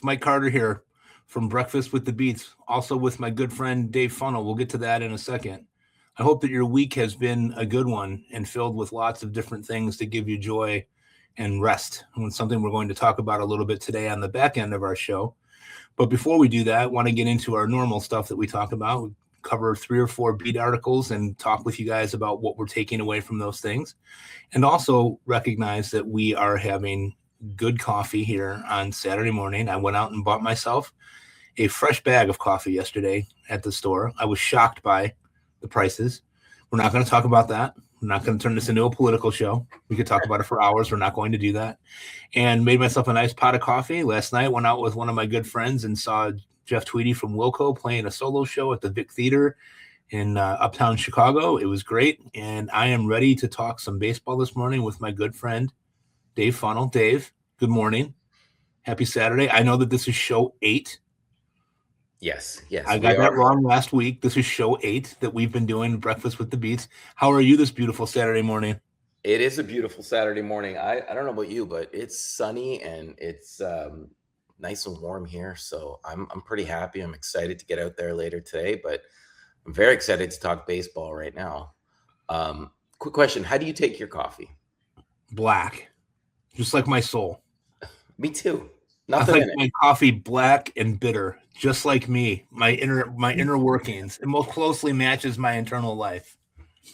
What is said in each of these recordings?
Mike Carter here from Breakfast with the Beats, also with my good friend Dave Funnel. We'll get to that in a second. I hope that your week has been a good one and filled with lots of different things to give you joy and rest. And it's something we're going to talk about a little bit today on the back end of our show. But before we do that, I want to get into our normal stuff that we talk about. We cover 3 or 4 beat articles and talk with you guys about what we're taking away from those things. And also recognize that we are having good coffee here on Saturday morning. I went out and bought myself a fresh bag of coffee yesterday at the store. I was shocked by the prices. We're not going to talk about that. We're not going to turn this into a political show. We could talk about it for hours. We're not going to do that. And made myself a nice pot of coffee. Last night, went out with one of my good friends and saw Jeff Tweedy from Wilco playing a solo show at the Vic Theater in uptown Chicago. It was great. And I am ready to talk some baseball this morning with my good friend, Dave Funnel. Dave, good morning. Happy Saturday. I know that this is show 8. Yes. I got that wrong last week. This is show 8 that we've been doing, Breakfast with the Beats. How are you this beautiful Saturday morning? It is a beautiful Saturday morning. I don't know about you, but it's sunny and it's nice and warm here. So I'm pretty happy. I'm excited to get out there later today, but I'm very excited to talk baseball right now. Quick question. How do you take your coffee? Black. Just like my soul. Me too. Nothing. I like my coffee black and bitter, just like me. My inner workings. It most closely matches my internal life.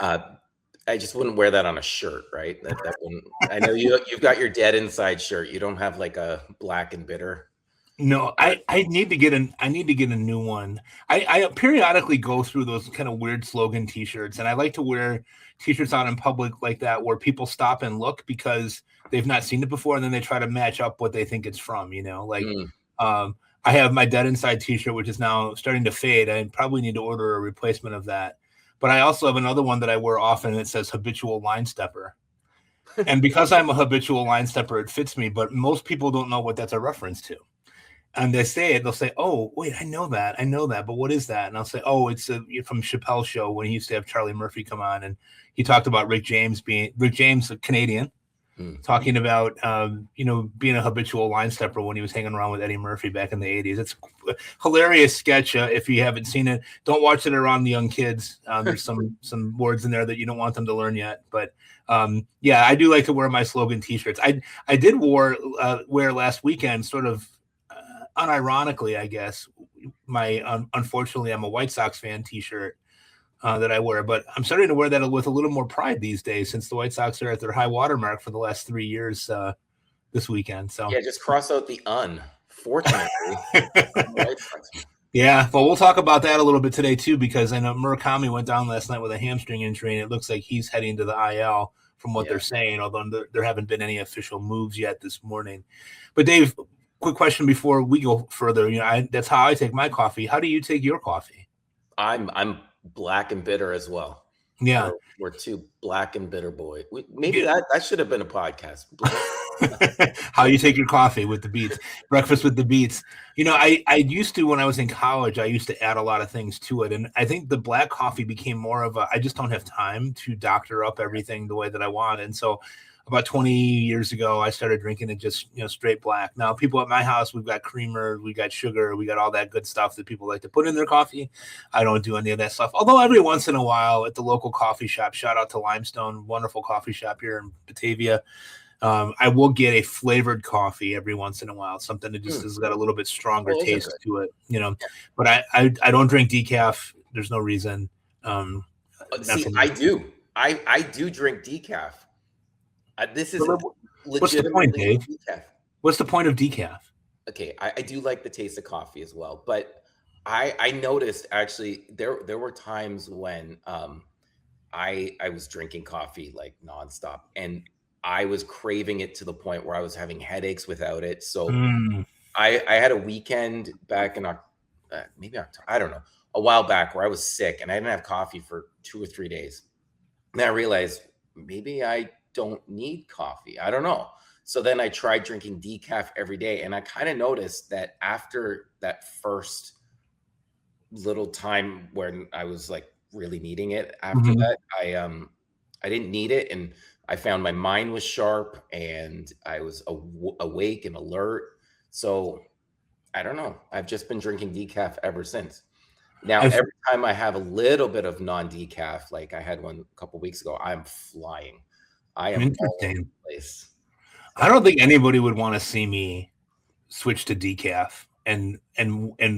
I just wouldn't wear that on a shirt, right? That wouldn't. I know you've got your dead inside shirt. You don't have like a black and bitter. No, I need to get a new one. I periodically go through those kind of weird slogan T-shirts, and I like to wear T-shirts out in public like that where people stop and look because they've not seen it before, and then they try to match up what they think it's from. I have my Dead Inside T-shirt, which is now starting to fade. I probably need to order a replacement of that. But I also have another one that I wear often that says habitual line stepper. And because I'm a habitual line stepper, it fits me. But most people don't know what that's a reference to. And they'll say, oh, wait, I know that. But what is that? And I'll say, oh, it's from Chappelle's show when he used to have Charlie Murphy come on. And he talked about Rick James, a Canadian, talking about, being a habitual line stepper when he was hanging around with Eddie Murphy back in the 80s. It's a hilarious sketch. If you haven't seen it, don't watch it around the young kids. There's some words in there that you don't want them to learn yet. But I do like to wear my slogan T-shirts. I did wear last weekend sort of unironically, I guess, my unfortunately I'm a White Sox fan T-shirt that I wear, but I'm starting to wear that with a little more pride these days since the White Sox are at their high water mark for the last 3 years this weekend. So just cross out the fortunately. Yeah, but we'll talk about that a little bit today too, because I know Murakami went down last night with a hamstring injury, and it looks like he's heading to the IL from what they're saying, although there haven't been any official moves yet this morning. But Dave, quick question before we go further. That's how I take my coffee. How do you take your coffee? I'm black and bitter as well. Yeah, we're two black and bitter boys. Maybe that should have been a podcast. How you take your coffee with the Beats, Breakfast with the Beats. I used to, when I was in college, I used to add a lot of things to it, and I think the black coffee became more of I just don't have time to doctor up everything the way that I want, and so about 20 years ago, I started drinking it just, straight black. Now, people at my house, we've got creamer, we got sugar, we got all that good stuff that people like to put in their coffee. I don't do any of that stuff. Although every once in a while at the local coffee shop, shout out to Limestone, wonderful coffee shop here in Batavia, I will get a flavored coffee every once in a while, something that just has got a little bit stronger taste to it, But I don't drink decaf. There's no reason. I do. I do drink decaf. This is what's the point, Dave? Decaf. What's the point of decaf? Okay, I do like the taste of coffee as well, but I noticed actually there were times when I was drinking coffee like nonstop, and I was craving it to the point where I was having headaches without it. So I had a weekend back in maybe October, I don't know, a while back where I was sick and I didn't have coffee for 2 or 3 days. And I realized maybe I don't need coffee. I don't know. So then I tried drinking decaf every day, and I kind of noticed that after that first little time when I was like really needing it, after that, I didn't need it, and I found my mind was sharp and I was awake and alert. So I don't know. I've just been drinking decaf ever since. Now, I've every time I have a little bit of non-decaf, like I had one a couple weeks ago, I'm flying. I am all over Interesting. the place. I So, don't think anybody would want to see me switch to decaf and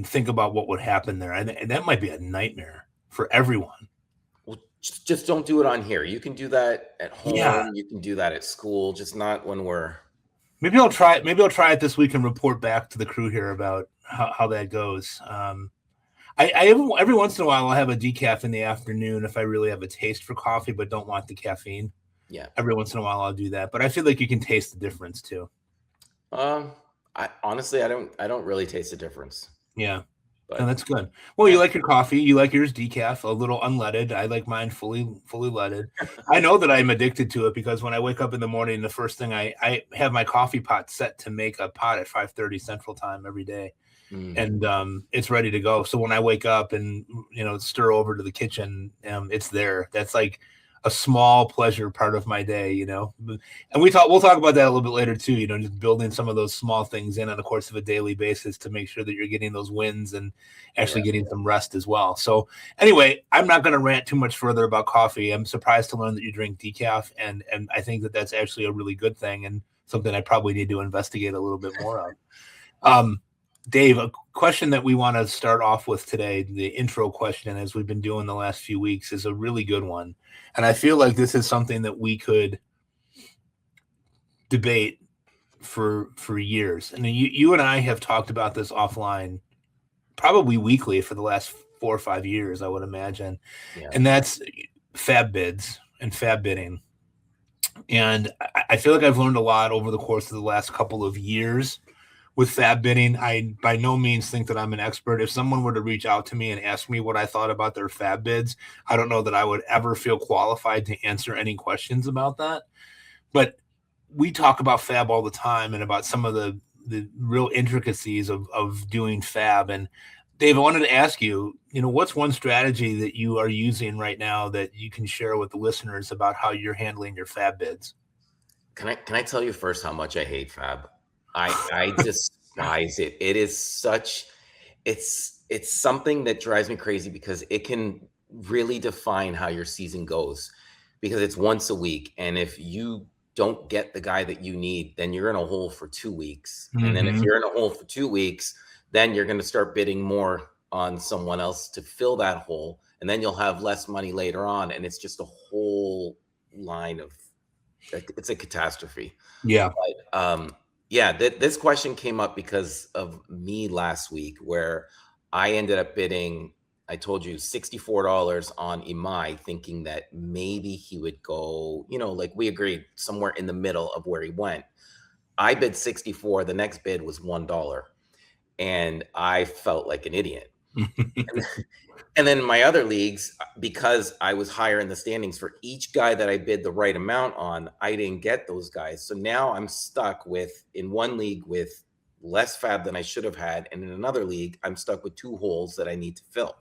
think about what would happen there. And that might be a nightmare for everyone. well, just don't do it on here. You can do that at Yeah. home. You can do that at school, just not when we're. Maybe I'll try it. Maybe I'll try it this week and report back to the crew here about how that goes. Every once in a while I'll have a decaf in the afternoon if I really have a taste for coffee but don't want the caffeine. Yeah. Every once in a while I'll do that, but I feel like you can taste the difference too. I honestly, I don't really taste the difference, Yeah. And but that's good. Well, you yeah, like your coffee. You like yours decaf, a little unleaded. I like mine fully leaded. I know that I'm addicted to it because when I wake up in the morning, the first thing I have my coffee pot set to make a pot at 5:30 Central Time every day, mm, and it's ready to go. So when I wake up and stir over to the kitchen, it's there. That's like a small pleasure part of my day, and we'll talk about that a little bit later too, just building some of those small things in on the course of a daily basis to make sure that you're getting those wins and actually yeah, getting some rest as well. So anyway, I'm not going to rant too much further about coffee. I'm surprised to learn that you drink decaf, and I think that that's actually a really good thing and something I probably need to investigate a little bit more of. Dave, a question that we want to start off with today, the intro question, as we've been doing the last few weeks, is a really good one. And I feel like this is something that we could debate for years. And you and I have talked about this offline probably weekly for the last 4 or 5 years, I would imagine. yeah. And that's FAAB bids and FAAB bidding. And I feel like I've learned a lot over the course of the last couple of years with FAAB bidding. I by no means think that I'm an expert. If someone were to reach out to me and ask me what I thought about their FAAB bids, I don't know that I would ever feel qualified to answer any questions about that. But we talk about FAAB all the time and about some of the real intricacies of doing FAAB. And Dave, I wanted to ask you, what's one strategy that you are using right now that you can share with the listeners about how you're handling your FAAB bids? Can I tell you first how much I hate FAAB? I despise it. It is such it's something that drives me crazy because it can really define how your season goes because it's once a week. And if you don't get the guy that you need, then you're in a hole for 2 weeks. And then if Mm-hmm. you're in a hole for 2 weeks, then you're going to start bidding more on someone else to fill that hole. And then you'll have less money later on. And it's just a whole line of it's a catastrophe. Yeah. Yeah, this question came up because of me last week, where I ended up bidding. I told you $64 on Imai, thinking that maybe he would go. Like we agreed somewhere in the middle of where he went. I bid 64. The next bid was $1, and I felt like an idiot. And then in my other leagues, because I was higher in the standings for each guy that I bid the right amount on, I didn't get those guys. So now I'm stuck in one league with less FAAB than I should have had. And in another league, I'm stuck with 2 holes that I need to fill.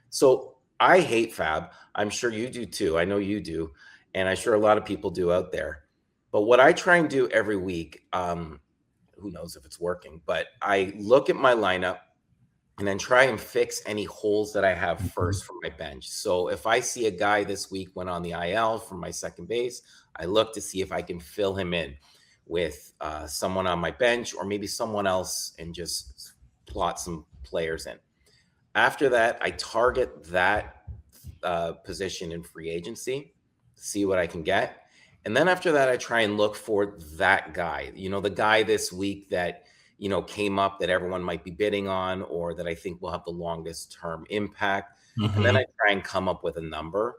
So I hate FAAB. I'm sure you do too. I know you do. And I'm sure a lot of people do out there. But what I try and do every week, who knows if it's working, but I look at my lineup and then try and fix any holes that I have first from my bench. So if I see a guy this week went on the IL from my second base, I look to see if I can fill him in with someone on my bench or maybe someone else and just plot some players in. After that, I target that position in free agency, see what I can get. And then after that, I try and look for that guy, the guy this week that came up that everyone might be bidding on or that I think will have the longest term impact. And then Mm-hmm. I try and come up with a number.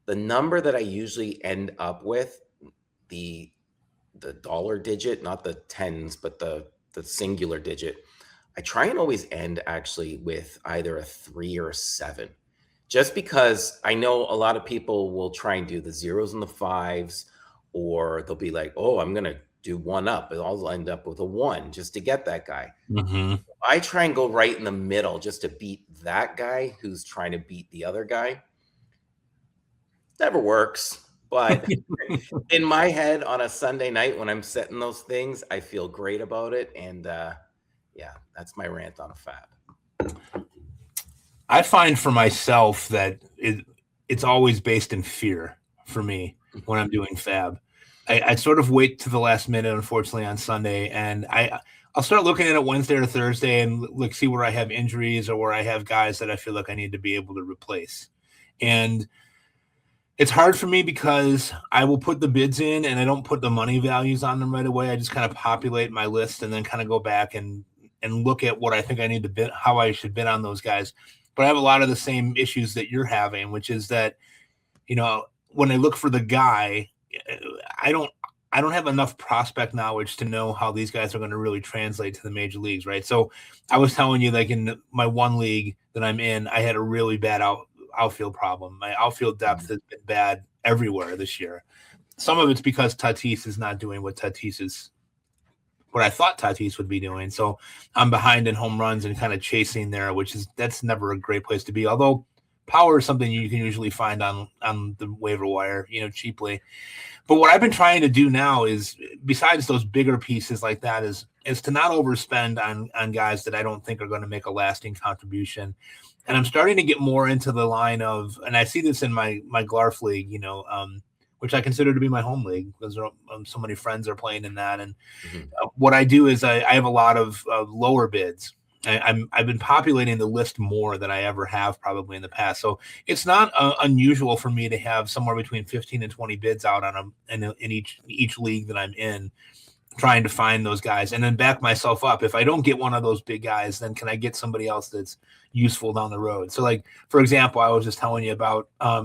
The number that I usually end up with, the dollar digit, not the tens, but the singular digit, I try and always end actually with either a 3 or a 7. Just because I know a lot of people will try and do the zeros and the 5s, or they'll be like, oh, I'm going to do 1 up, and I'll end up with a 1 just to get that guy. Mm-hmm. I try and go right in the middle just to beat that guy who's trying to beat the other guy. Never works, but in my head on a Sunday night when I'm setting those things, I feel great about it. And Yeah, that's my rant on FAAB. I find for myself that it's always based in fear for me when I'm doing FAAB. I sort of wait to the last minute, unfortunately, on Sunday, and I'll start looking at it Wednesday or Thursday and look, see where I have injuries or where I have guys that I feel like I need to be able to replace. And it's hard for me because I will put the bids in and I don't put the money values on them right away. I just kind of populate my list and then kind of go back and look at what I think I need to bid, how I should bid on those guys. But I have a lot of the same issues that you're having, which is that, when I look for the guy, I don't have enough prospect knowledge to know how these guys are going to really translate to the major leagues, right? So I was telling you, like in my one league that I'm in, I had a really bad outfield problem. My outfield depth has been bad everywhere this year. Some of it's because Tatis is not doing what I thought Tatis would be doing. So I'm behind in home runs and kind of chasing there, that's never a great place to be. Although power is something you can usually find on the waiver wire, cheaply. But what I've been trying to do now is, besides those bigger pieces like that, is to not overspend on guys that I don't think are going to make a lasting contribution. And I'm starting to get more into the line of, and I see this in my Glarf league, which I consider to be my home league because so many friends are playing in that. And what I do is I have a lot of lower bids. I've been populating the list more than I ever have probably in the past. So it's not unusual for me to have somewhere between 15 and 20 bids out on them in each league that I'm in, trying to find those guys and then back myself up. If I don't get one of those big guys, then can I get somebody else that's useful down the road? So, like, for example, I was just telling you about a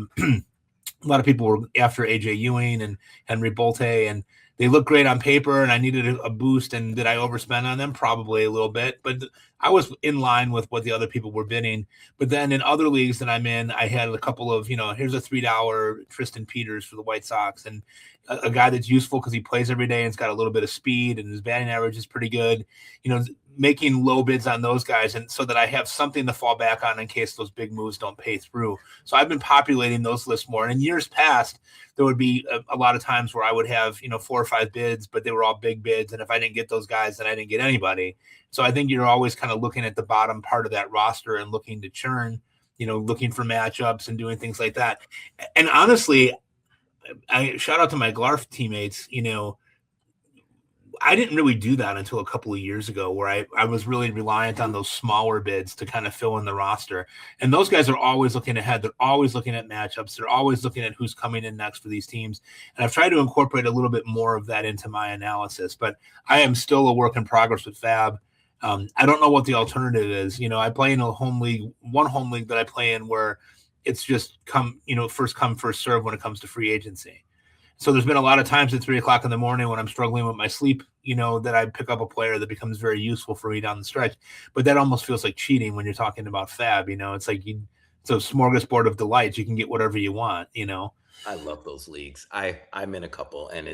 lot of people were after AJ Ewing and Henry Bolte, and they look great on paper, and I needed a boost. And did I overspend on them? Probably a little bit, but I was in line with what the other people were bidding. But then in other leagues that I'm in, I had a couple of, here's a $3 Tristan Peters for the White Sox, and a guy that's useful because he plays every day and has got a little bit of speed and his batting average is pretty good, making low bids on those guys. And so that I have something to fall back on in case those big moves don't pay through. So I've been populating those lists more. And in years past, there would be a lot of times where I would have, 4 or 5 bids, but they were all big bids. And if I didn't get those guys, then I didn't get anybody. So I think you're always kind of looking at the bottom part of that roster and looking to churn, looking for matchups and doing things like that. And honestly, I shout out to my Glarf teammates. I didn't really do that until a couple of years ago, where I was really reliant on those smaller bids to kind of fill in the roster. And those guys are always looking ahead. They're always looking at matchups. They're always looking at who's coming in next for these teams. And I've tried to incorporate a little bit more of that into my analysis, but I am still a work in progress with FAAB. I don't know what the alternative is. I play in one home league that I play in where it's just first come, first serve when it comes to free agency. So there's been a lot of times at 3:00 in the morning when I'm struggling with my sleep, that I pick up a player that becomes very useful for me down the stretch. But that almost feels like cheating when you're talking about FAAB. It's like it's a smorgasbord of delights. You can get whatever you want. I love those leagues. I'm in a couple, and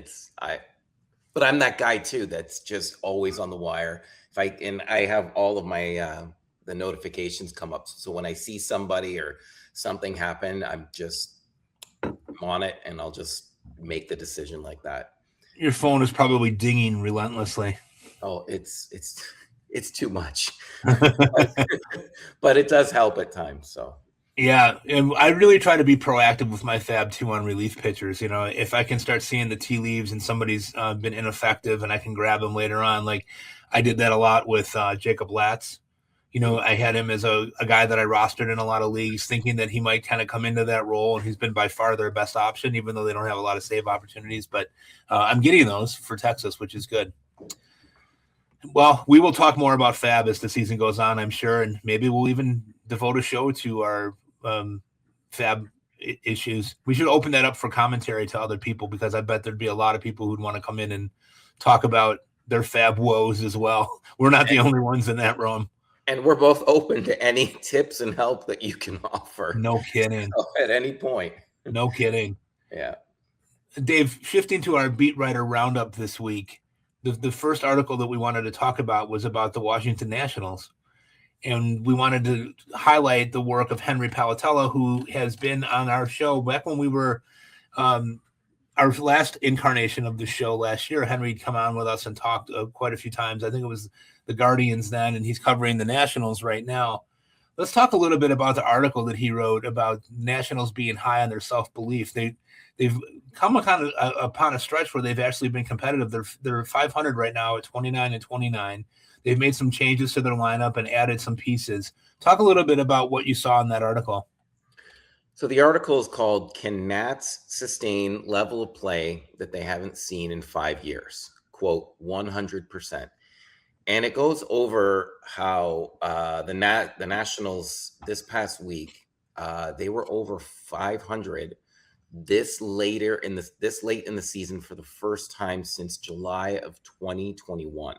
but I'm that guy too that's just always on the wire. I have all of my the notifications come up, so when I see somebody or something happen, I'm on it, and I'll just make the decision like that. Your phone is probably dinging relentlessly. Oh, it's too much, but it does help at times. So yeah, and I really try to be proactive with my FAAB too on relief pitchers. If I can start seeing the tea leaves and somebody's been ineffective and I can grab them later on, like I did that a lot with Jacob Latz. I had him as a guy that I rostered in a lot of leagues, thinking that he might kind of come into that role, and he's been by far their best option, even though they don't have a lot of save opportunities. But I'm getting those for Texas, which is good. Well, we will talk more about FAAB as the season goes on, I'm sure, and maybe we'll even devote a show to our FAAB issues. We should open that up for commentary to other people, because I bet there'd be a lot of people who'd want to come in and talk about their FAAB woes as well. We're not the only ones in that room. And we're both open to any tips and help that you can offer. No kidding. At any point. No kidding. Yeah. Dave, shifting to our beat writer roundup this week, the first article that we wanted to talk about was about the Washington Nationals. And we wanted to highlight the work of Henry Palatella, who has been on our show back when we were our last incarnation of the show last year, Henry come on with us and talked quite a few times. I think it was the Guardians then, and he's covering the Nationals right now. Let's talk a little bit about the article that he wrote about Nationals being high on their self-belief. They've come upon a stretch where they've actually been competitive. They're 500 right now at 29-29. They've made some changes to their lineup and added some pieces. Talk a little bit about what you saw in that article. So the article is called "Can Nats Sustain Level of Play That They Haven't Seen in 5 Years?" Quote, 100%. And it goes over how the Nationals this past week, they were over 500 this late in the season for the first time since July of 2021.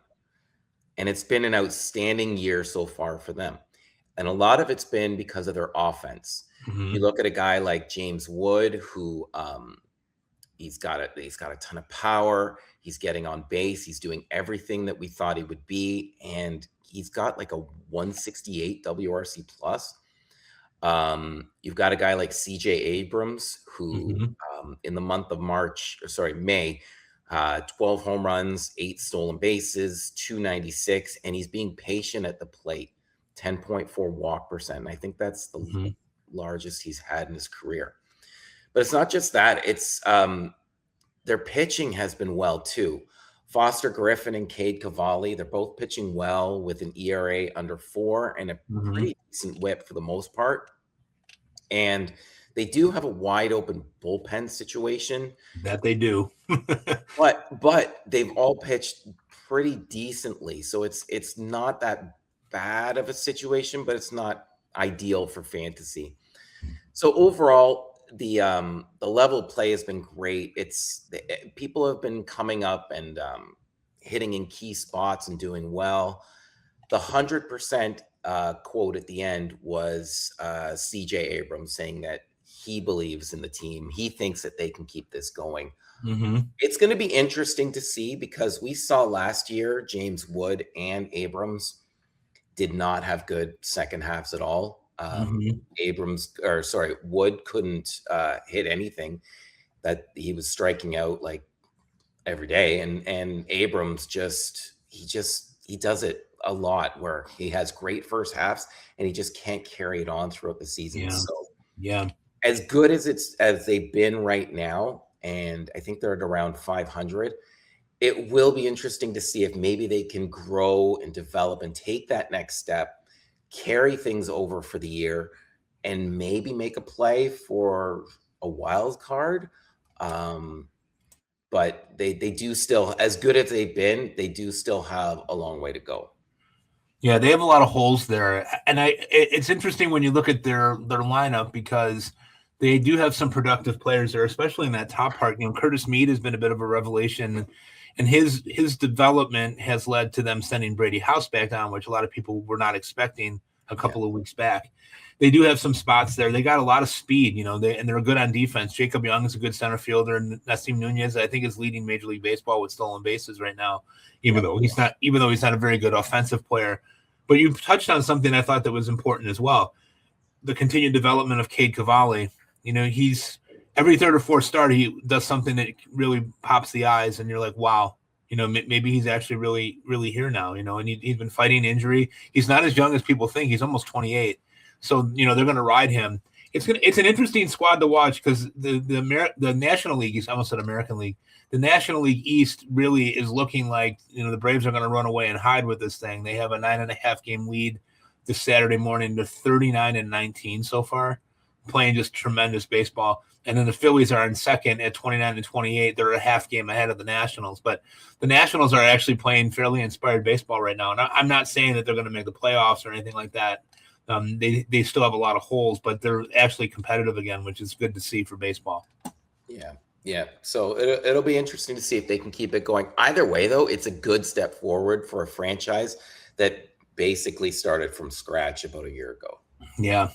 And it's been an outstanding year so far for them. And a lot of it's been because of their offense. Mm-hmm. You look at a guy like James Wood, who he's got a ton of power. He's getting on base. He's doing everything that we thought he would be, and he's got like a 168 WRC plus. You've got a guy like CJ Abrams, who in the month of May, 12 home runs, 8 stolen bases, 296, and he's being patient at the plate. 10.4 walk percent. I think that's the largest he's had in his career. But it's not just that. It's their pitching has been well too. Foster Griffin and Cade Cavalli, they're both pitching well with an ERA under 4 and a pretty decent whip for the most part. And they do have a wide open bullpen situation. That they do. but they've all pitched pretty decently. So it's not that bad of a situation, but it's not ideal for fantasy. So overall, the level of play has been great. People have been coming up and hitting in key spots and doing well. The 100% quote at the end was CJ Abrams saying that he believes in the team. He thinks that they can keep this going. It's going to be interesting to see, because we saw last year James Wood and Abrams did not have good second halves at all. Wood couldn't hit anything. That he was striking out like every day, and Abrams he does it a lot, where he has great first halves and he just can't carry it on throughout the season. As good as they've been right now, and I think they're at around 500, it will be interesting to see if maybe they can grow and develop and take that next step, carry things over for the year, and maybe make a play for a wild card. But they do still, as good as they've been, they do still have a long way to go. Yeah, they have a lot of holes there. And it's interesting when you look at their lineup, because they do have some productive players there, especially in that top part. Curtis Mead has been a bit of a revelation, and his development has led to them sending Brady House back down, which a lot of people were not expecting a couple of weeks back. They do have some spots there. They got a lot of speed, and they're good on defense. Jacob Young is a good center fielder, and Nassim Nunez, I think, is leading Major League Baseball with stolen bases right now, even though he's not a very good offensive player. But you touched on something I thought that was important as well: the continued development of Cade Cavalli. He's every third or fourth start, he does something that really pops the eyes, and you're like, wow. Maybe he's actually really, really here now, and he's been fighting injury. He's not as young as people think. He's almost 28. So, they're going to ride him. It's an interesting squad to watch, because the National League, I almost said American League, the National League East really is looking like, the Braves are going to run away and hide with this thing. They have a 9.5 game lead this Saturday morning. They're 39-19 so far, playing just tremendous baseball. And then the Phillies are in second at 29-28. They're a half game ahead of the Nationals. But the Nationals are actually playing fairly inspired baseball right now. And I'm not saying that they're going to make the playoffs or anything like that. They still have a lot of holes, but they're actually competitive again, which is good to see for baseball. Yeah. So it'll be interesting to see if they can keep it going. Either way, though, it's a good step forward for a franchise that basically started from scratch about a year ago. Yeah.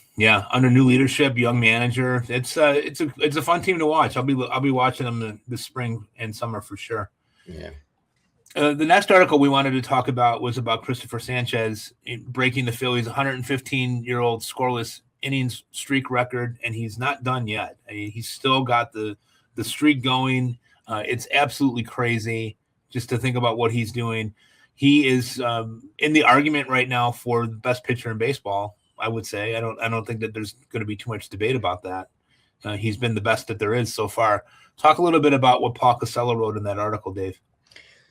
Under new leadership, young manager, it's a fun team to watch. I'll be watching them this spring and summer for sure. Yeah. The next article we wanted to talk about was about Cristopher Sanchez breaking the Phillies' 115-year-old scoreless innings streak record, and he's not done yet. He's still got the the streak going. It's absolutely crazy just to think about what he's doing. He is in the argument right now for the best pitcher in baseball. I would say I don't think that there's going to be too much debate about that. He's been the best that there is so far. Talk a little bit about what Paul Casella wrote in that article, Dave.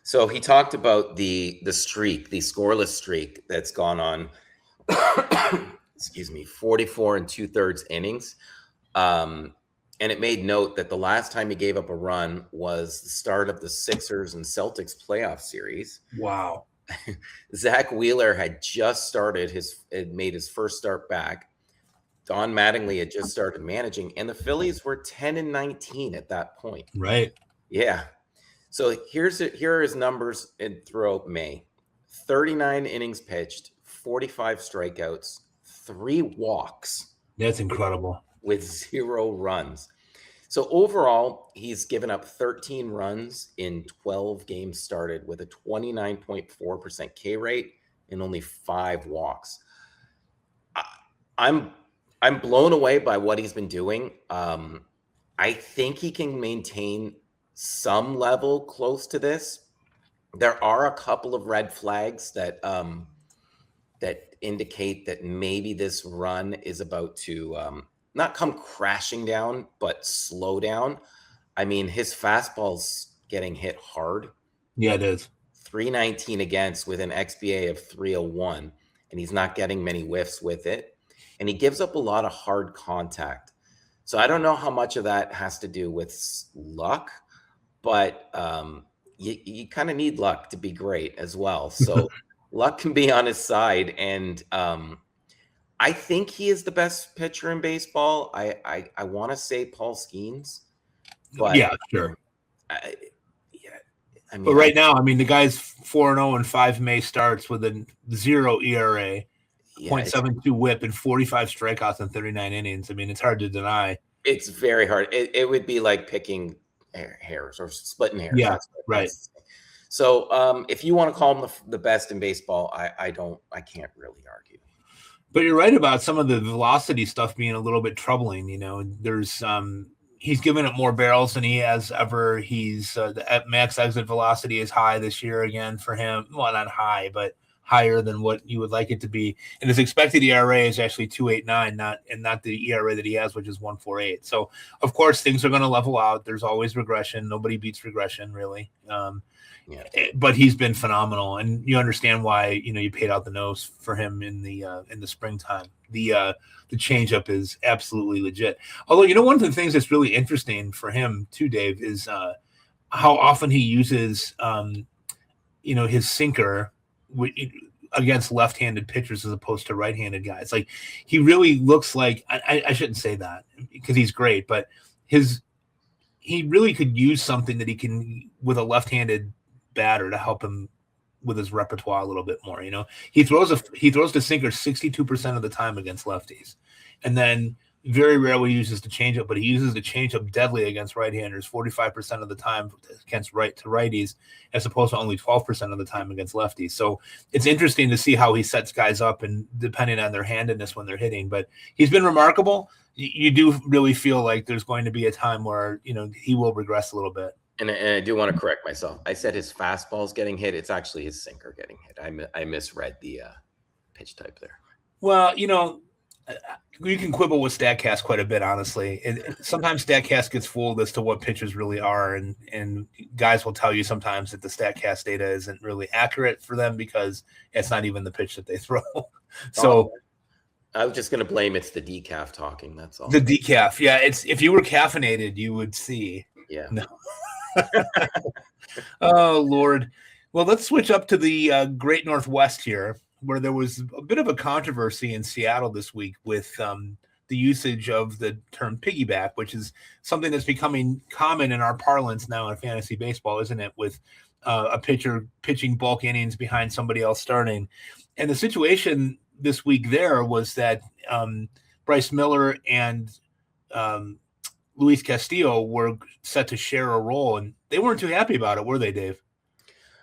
So he talked about the streak, the scoreless streak that's gone on. Excuse me, 44 2/3 innings. And it made note that the last time he gave up a run was the start of the Sixers and Celtics playoff series. Wow. Zach Wheeler had just made his first start back. Don Mattingly had just started managing, and the Phillies were 10-19 at that point. Right. Yeah. So here are his numbers throughout May. 39 innings pitched, 45 strikeouts, 3 walks. That's incredible. With 0 runs. So overall, he's given up 13 runs in 12 games started with a 29.4% K rate and only 5 walks. I'm blown away by what he's been doing. I think he can maintain some level close to this. There are a couple of red flags that indicate that maybe this run is about to not come crashing down, but slow down. I mean, his fastball's getting hit hard. Yeah, it is. 319 against with an XBA of 301, and he's not getting many whiffs with it. And he gives up a lot of hard contact. So I don't know how much of that has to do with luck, but you kind of need luck to be great as well. So luck can be on his side, and I think he is the best pitcher in baseball. I want to say Paul Skeens, but yeah, sure. I mean, but right now, I mean, the guy's 4-0 and 5 May starts with a 0 ERA, 0.72 WHIP, and 45 strikeouts in 39 innings. I mean, it's hard to deny. It's very hard. It would be like picking hairs or splitting hairs. Yeah, right. So if you want to call him the best in baseball, I can't really argue. But you're right about some of the velocity stuff being a little bit troubling. You know, there's he's given up more barrels than he has ever. He's the max exit velocity is high this year again for him. Well, not high, but higher than what you would like it to be. And his expected ERA is actually 2.89, not the ERA that he has, which is 1.48. So of course things are going to level out. There's always regression. Nobody beats regression, really. But he's been phenomenal, and you understand why you paid out the nose for him in the springtime. The changeup is absolutely legit. Although one of the things that's really interesting for him too, Dave, is how often he uses his sinker against left-handed pitchers as opposed to right-handed guys. Like he really looks like I shouldn't say that because he's great, but he really could use something that he can with a left-handed batter to help him with his repertoire a little bit more. He throws the sinker 62% of the time against lefties, and then very rarely uses the changeup, but he uses the changeup deadly against right-handers 45% of the time against righties, as opposed to only 12% of the time against lefties. So it's interesting to see how he sets guys up, and depending on their handedness when they're hitting. But he's been remarkable. You do really feel like there's going to be a time where he will regress a little bit. And I do want to correct myself. I said his fastball's getting hit. It's actually his sinker getting hit. I misread the pitch type there. Well, you can quibble with StatCast quite a bit, honestly. Sometimes StatCast gets fooled as to what pitchers really are, and guys will tell you sometimes that the StatCast data isn't really accurate for them because it's not even the pitch that they throw. So I was just going to blame it's the decaf talking. That's all. The decaf, yeah. It's if you were caffeinated, you would see. Yeah. No. Oh Lord. Well, let's switch up to the Great Northwest here, where there was a bit of a controversy in Seattle this week with the usage of the term piggyback, which is something that's becoming common in our parlance now in fantasy baseball, isn't it? With a pitcher pitching bulk innings behind somebody else starting. And the situation this week there was that Bryce Miller and Luis Castillo were set to share a role, and they weren't too happy about it, were they, Dave?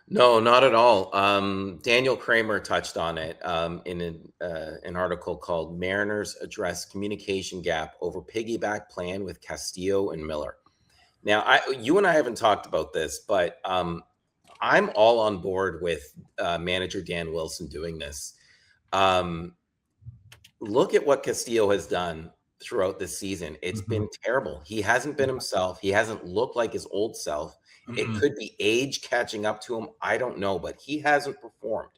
No, not at all. Daniel Kramer touched on it in an article called "Mariners Address Communication Gap Over Piggyback Plan with Castillo and Miller." Now, you and I haven't talked about this, but I'm all on board with manager Dan Wilson doing this. Look at what Castillo has done throughout this season. It's been terrible. He hasn't been himself. He hasn't looked like his old self. It could be age catching up to him. I don't know, but he hasn't performed.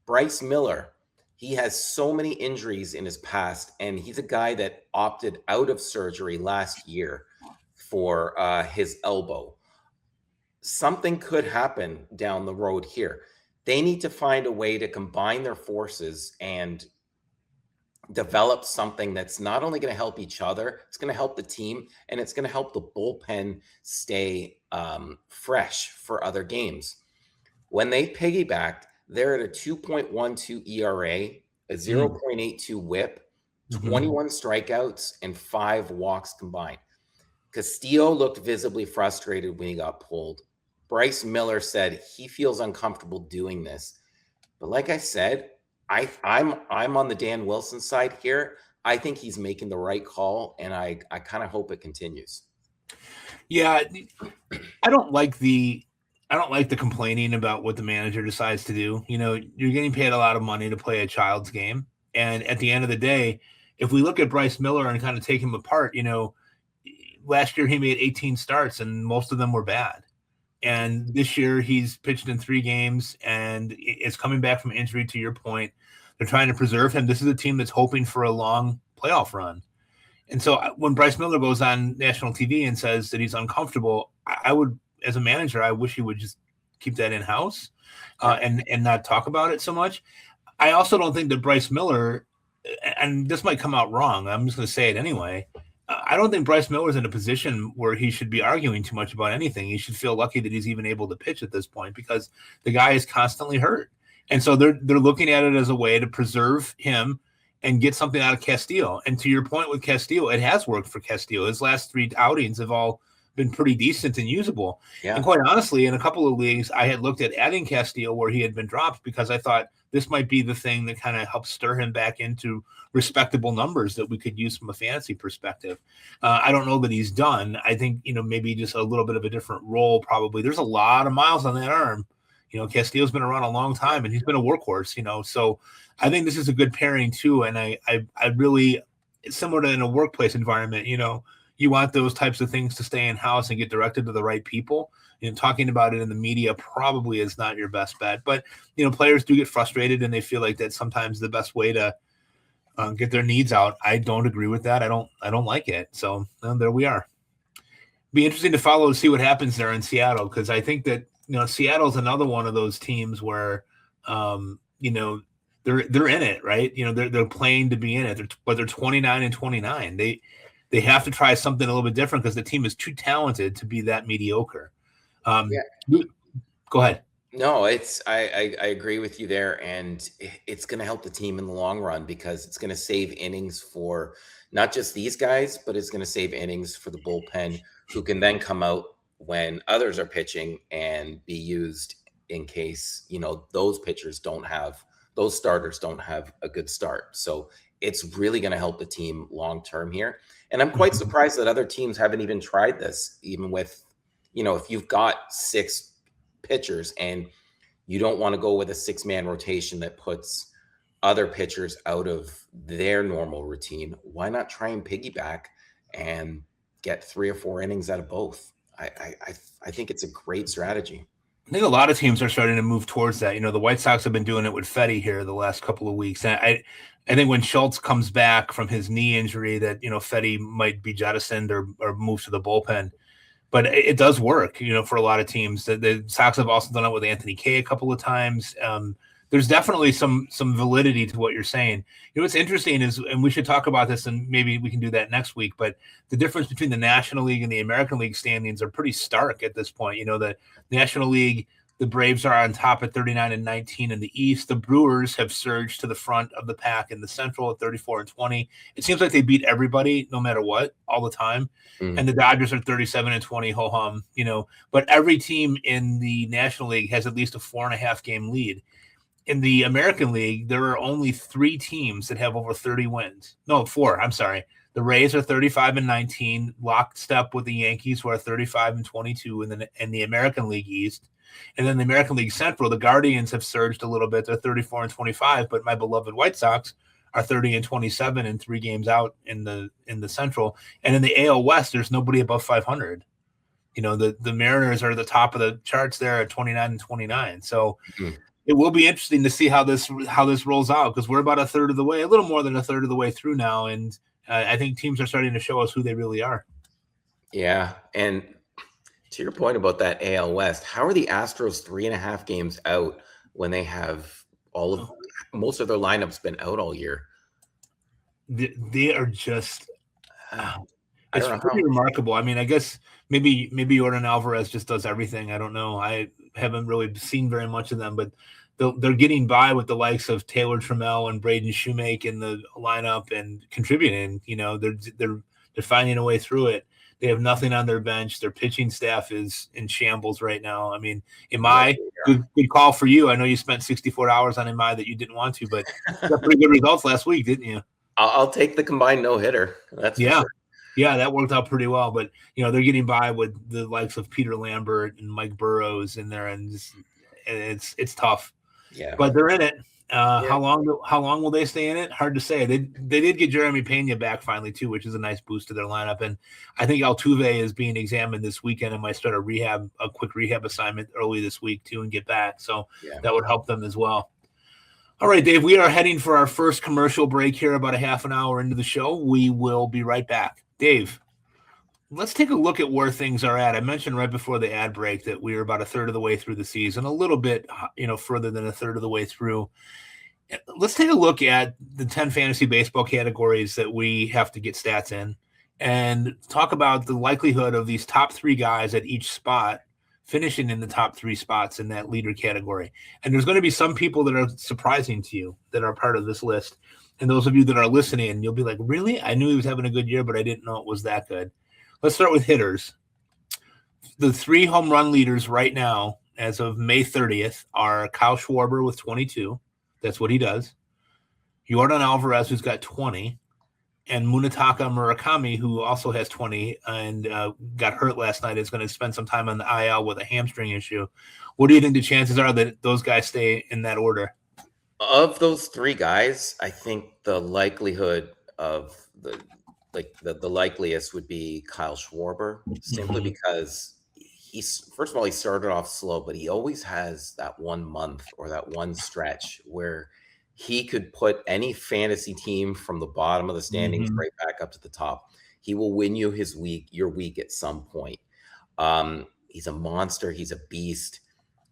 Bryce Miller, he has so many injuries in his past, and he's a guy that opted out of surgery last year for his elbow. Something could happen down the road here. They need to find a way to combine their forces and develop something that's not only going to help each other, it's going to help the team, and it's going to help the bullpen stay fresh for other games. When they piggybacked, they're at a 2.12 ERA, a 0.82 whip, 21 strikeouts, and 5 walks combined. Castillo looked visibly frustrated when he got pulled. Bryce Miller said he feels uncomfortable doing this. But like I said, I'm on the Dan Wilson side here. I think he's making the right call, and I kind of hope it continues. Yeah, I don't like the complaining about what the manager decides to do. You know, you're getting paid a lot of money to play a child's game, and at the end of the day, if we look at Bryce Miller and kind of take him apart, you know, last year he made 18 starts and most of them were bad. And this year he's pitched in 3 games and is coming back from injury. To your point, they're trying to preserve him. This is a team that's hoping for a long playoff run. And so when Bryce Miller goes on national TV and says that he's uncomfortable, I would, as a manager, I wish he would just keep that in-house and not talk about it so much. I also don't think that Bryce Miller, and this might come out wrong, I'm just going to say it anyway, I don't think Bryce Miller is in a position where he should be arguing too much about anything. He should feel lucky that he's even able to pitch at this point because the guy is constantly hurt. And so they're looking at it as a way to preserve him and get something out of Castillo. And to your point with Castillo, it has worked for Castillo. His last 3 outings have all been pretty decent and usable. Yeah. And quite honestly, in a couple of leagues, I had looked at adding Castillo where he had been dropped because I thought this might be the thing that kind of helps stir him back into respectable numbers that we could use from a fantasy perspective. I don't know that he's done. I think, you know, maybe just a little bit of a different role probably. There's a lot of miles on that arm. You know, Castillo's been around a long time and he's been a workhorse, you know, so I think this is a good pairing too. And I really, similar to in a workplace environment, you know, you want those types of things to stay in-house and get directed to the right people. You know, talking about it in the media probably is not your best bet. But, you know, players do get frustrated and they feel like that's sometimes the best way to get their needs out. I don't agree with that. I don't like it. So there we are. Be interesting to follow and see what happens there in Seattle, because I think that, you know, Seattle's another one of those teams where, you know, they're in it, right? You know, they're playing to be in it. But they're 29-29. They have to try something a little bit different because the team is too talented to be that mediocre. Go ahead. No, I agree with you there, and it's going to help the team in the long run because it's going to save innings for not just these guys, but it's going to save innings for the bullpen, who can then come out when others are pitching and be used in case, you know, those starters don't have a good start. So it's really going to help the team long term here. And I'm quite surprised that other teams haven't even tried this, even with, you know, if you've got 6 pitchers and you don't want to go with a 6-man rotation that puts other pitchers out of their normal routine, why not try and piggyback and get 3 or 4 innings out of both? I think it's a great strategy. I think a lot of teams are starting to move towards that. You know, the White Sox have been doing it with Fetty here the last couple of weeks. And I think when Schultz comes back from his knee injury that, you know, Fetty might be jettisoned or moved to the bullpen. But it does work, you know, for a lot of teams. The Sox have also done it with Anthony Kay a couple of times. There's definitely some validity to what you're saying. You know, what's interesting is, and we should talk about this, and maybe we can do that next week, but the difference between the National League and the American League standings are pretty stark at this point. You know, the National League, the Braves are on top at 39-19 in the East. The Brewers have surged to the front of the pack in the Central at 34-20. It seems like they beat everybody, no matter what, all the time. And the Dodgers are 37-20, ho hum, you know. But every team in the National League has at least a 4.5 game lead. in the American League, there are only 3 teams that have over 30 wins. No, 4. I'm sorry. The Rays are 35-19, lockstep with the Yankees, who are 35-22 in the American League East. And then the American League Central, the Guardians have surged a little bit. They're 34-25, but my beloved White Sox are 30-27 and 3 games out in the Central. And in the AL West, there's nobody above 500. The Mariners are the top of the charts there at 29-29. So it will be interesting to see how this rolls out, because we're about a little more than a third of the way through now, and I think teams are starting to show us who they really are. Yeah, and to your point about that AL West, how are the Astros 3.5 games out when they have most of their lineups been out all year? They are just it's pretty remarkable. I mean, I guess maybe Yordan Alvarez just does everything. I don't know. I haven't really seen very much of them, but they're getting by with the likes of Taylor Trammell and Braden Shoemake in the lineup and contributing. They're finding a way through it. They have nothing on their bench. Their pitching staff is in shambles right now. I mean, good call for you. I know you spent 64 hours on Imai that you didn't want to, but you got pretty good results last week, didn't you? I'll take the combined no-hitter. That's for sure. Yeah, that worked out pretty well. But they're getting by with the likes of Peter Lambert and Mike Burrows in there, and it's tough. Yeah, but they're in it. How long will they stay in it? Hard to say. They did get Jeremy Pena back finally too, which is a nice boost to their lineup. And I think Altuve is being examined this weekend and might start a quick rehab assignment early this week too and get back. So that would help them as well. All right, Dave, we are heading for our first commercial break here, about a half an hour into the show. We will be right back. Dave, let's take a look at where things are at. I mentioned right before the ad break that we are about a third of the way through the season, a little bit, further than a third of the way through. Let's take a look at the 10 fantasy baseball categories that we have to get stats in and talk about the likelihood of these top 3 guys at each spot finishing in the top 3 spots in that leader category. And there's going to be some people that are surprising to you that are part of this list. And those of you that are listening, you'll be like, really? I knew he was having a good year, but I didn't know it was that good. Let's start with hitters. The 3 home run leaders right now, as of May 30th, are Kyle Schwarber with 22. That's what he does. Yordan Alvarez, who's got 20. And Munetaka Murakami, who also has 20 and got hurt last night, is going to spend some time on the IL with a hamstring issue. What do you think the chances are that those guys stay in that order? Of those 3 guys, I think the likelihood of the likeliest would be Kyle Schwarber, simply because first of all, he started off slow, but he always has that 1 month or that one stretch where he could put any fantasy team from the bottom of the standings right back up to the top. He will win you your week at some point. He's a monster. He's a beast.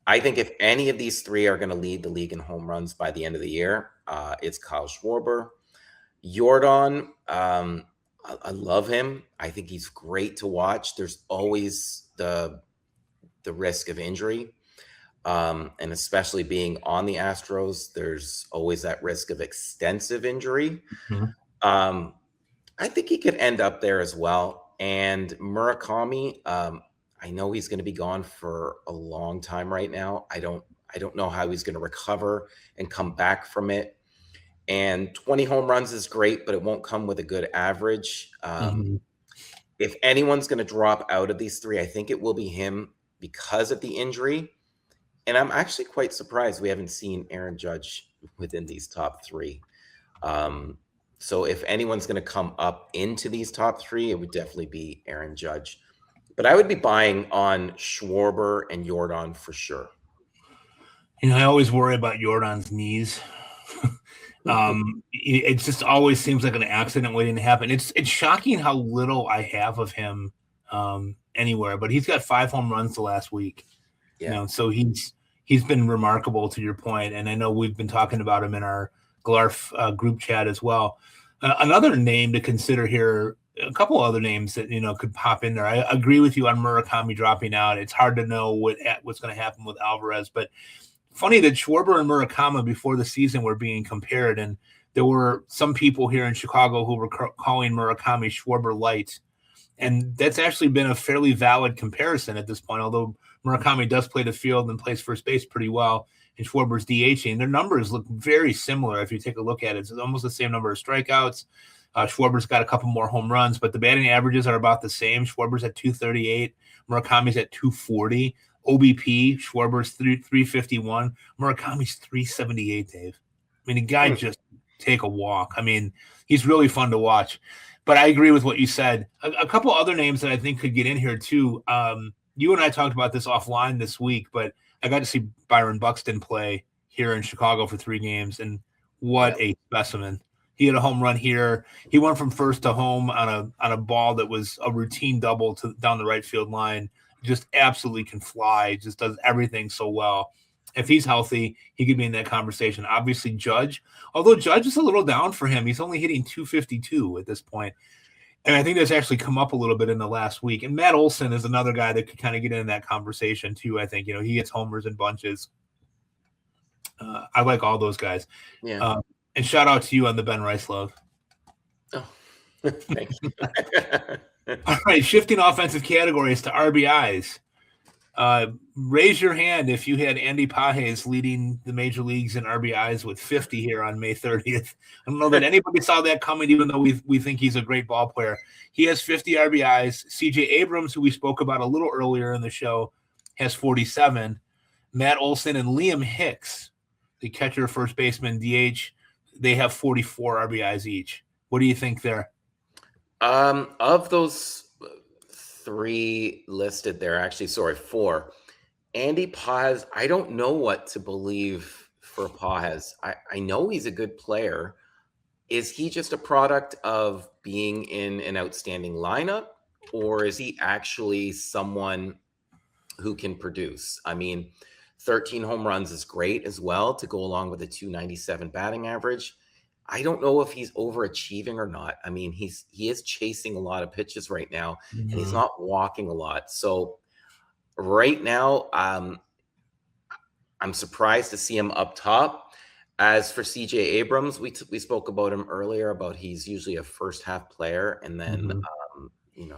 I think if any of these 3 are going to lead the league in home runs by the end of the year, it's Kyle Schwarber. Yordan, I love him. I think he's great to watch. There's always the risk of injury. And especially being on the Astros, there's always that risk of extensive injury. I think he could end up there as well. And Murakami, I know he's going to be gone for a long time right now. I don't know how he's going to recover and come back from it. And 20 home runs is great, but it won't come with a good average. If anyone's going to drop out of these 3, I think it will be him because of the injury. And I'm actually quite surprised we haven't seen Aaron Judge within these top 3. So if anyone's going to come up into these top 3, it would definitely be Aaron Judge. But I would be buying on Schwarber and Yordan for sure. I always worry about Yordan's knees. It just always seems like an accident waiting to happen. It's shocking how little I have of him anywhere, but he's got 5 home runs the last week. So he's been remarkable, to your point, and I know we've been talking about him in our Glarf group chat as well. Another name to consider here, a couple other names that could pop in there. I agree with you on Murakami dropping out. It's hard to know what's going to happen with Alvarez, but funny that Schwarber and Murakami before the season were being compared, and there were some people here in Chicago who were calling Murakami Schwarber light, and that's actually been a fairly valid comparison at this point, although Murakami does play the field and plays first base pretty well. and Schwarber's DHing. Their numbers look very similar if you take a look at it. It's almost the same number of strikeouts. Schwarber's got a couple more home runs, but the batting averages are about the same. Schwarber's at 238. Murakami's at 240. OBP, Schwarber's 351. Murakami's 378, Dave. I mean, the guy just take a walk. I mean, he's really fun to watch. But I agree with what you said. A couple other names that I think could get in here, too. You and I talked about this offline this week, but I got to see Byron Buxton play here in Chicago for 3 games, and what a specimen. He had a home run here. He went from first to home on a ball that was a routine double down the right field line. Just absolutely can fly. Just does everything so well. If he's healthy, he could be in that conversation. Obviously, Judge, although Judge is a little down for him. He's only hitting 252 at this point. And I think that's actually come up a little bit in the last week. And Matt Olson is another guy that could kind of get in that conversation too. I think, he hits homers in bunches. I like all those guys. Yeah. And shout out to you on the Ben Rice love. Oh, thank you. All right, shifting offensive categories to RBIs. Raise your hand if you had Andy Pages leading the major leagues in RBIs with 50 here on May 30th. I don't know that anybody saw that coming, even though we think he's a great ball player. He has 50 RBIs. CJ Abrams, who we spoke about a little earlier in the show, has 47. Matt Olson and Liam Hicks, the catcher, first baseman, DH, they have 44 RBIs each. What do you think there? Of those 3 listed there, actually, sorry, 4. Andy Pages, I don't know what to believe for Pages. I know he's a good player. Is he just a product of being in an outstanding lineup, or is he actually someone who can produce? I mean, 13 home runs is great as well to go along with a 297 batting average. I don't know if he's overachieving or not. I mean, he is chasing a lot of pitches right now, and he's not walking a lot. So right now, I'm surprised to see him up top. As for CJ Abrams, we spoke about him earlier, about he's usually a first half player and then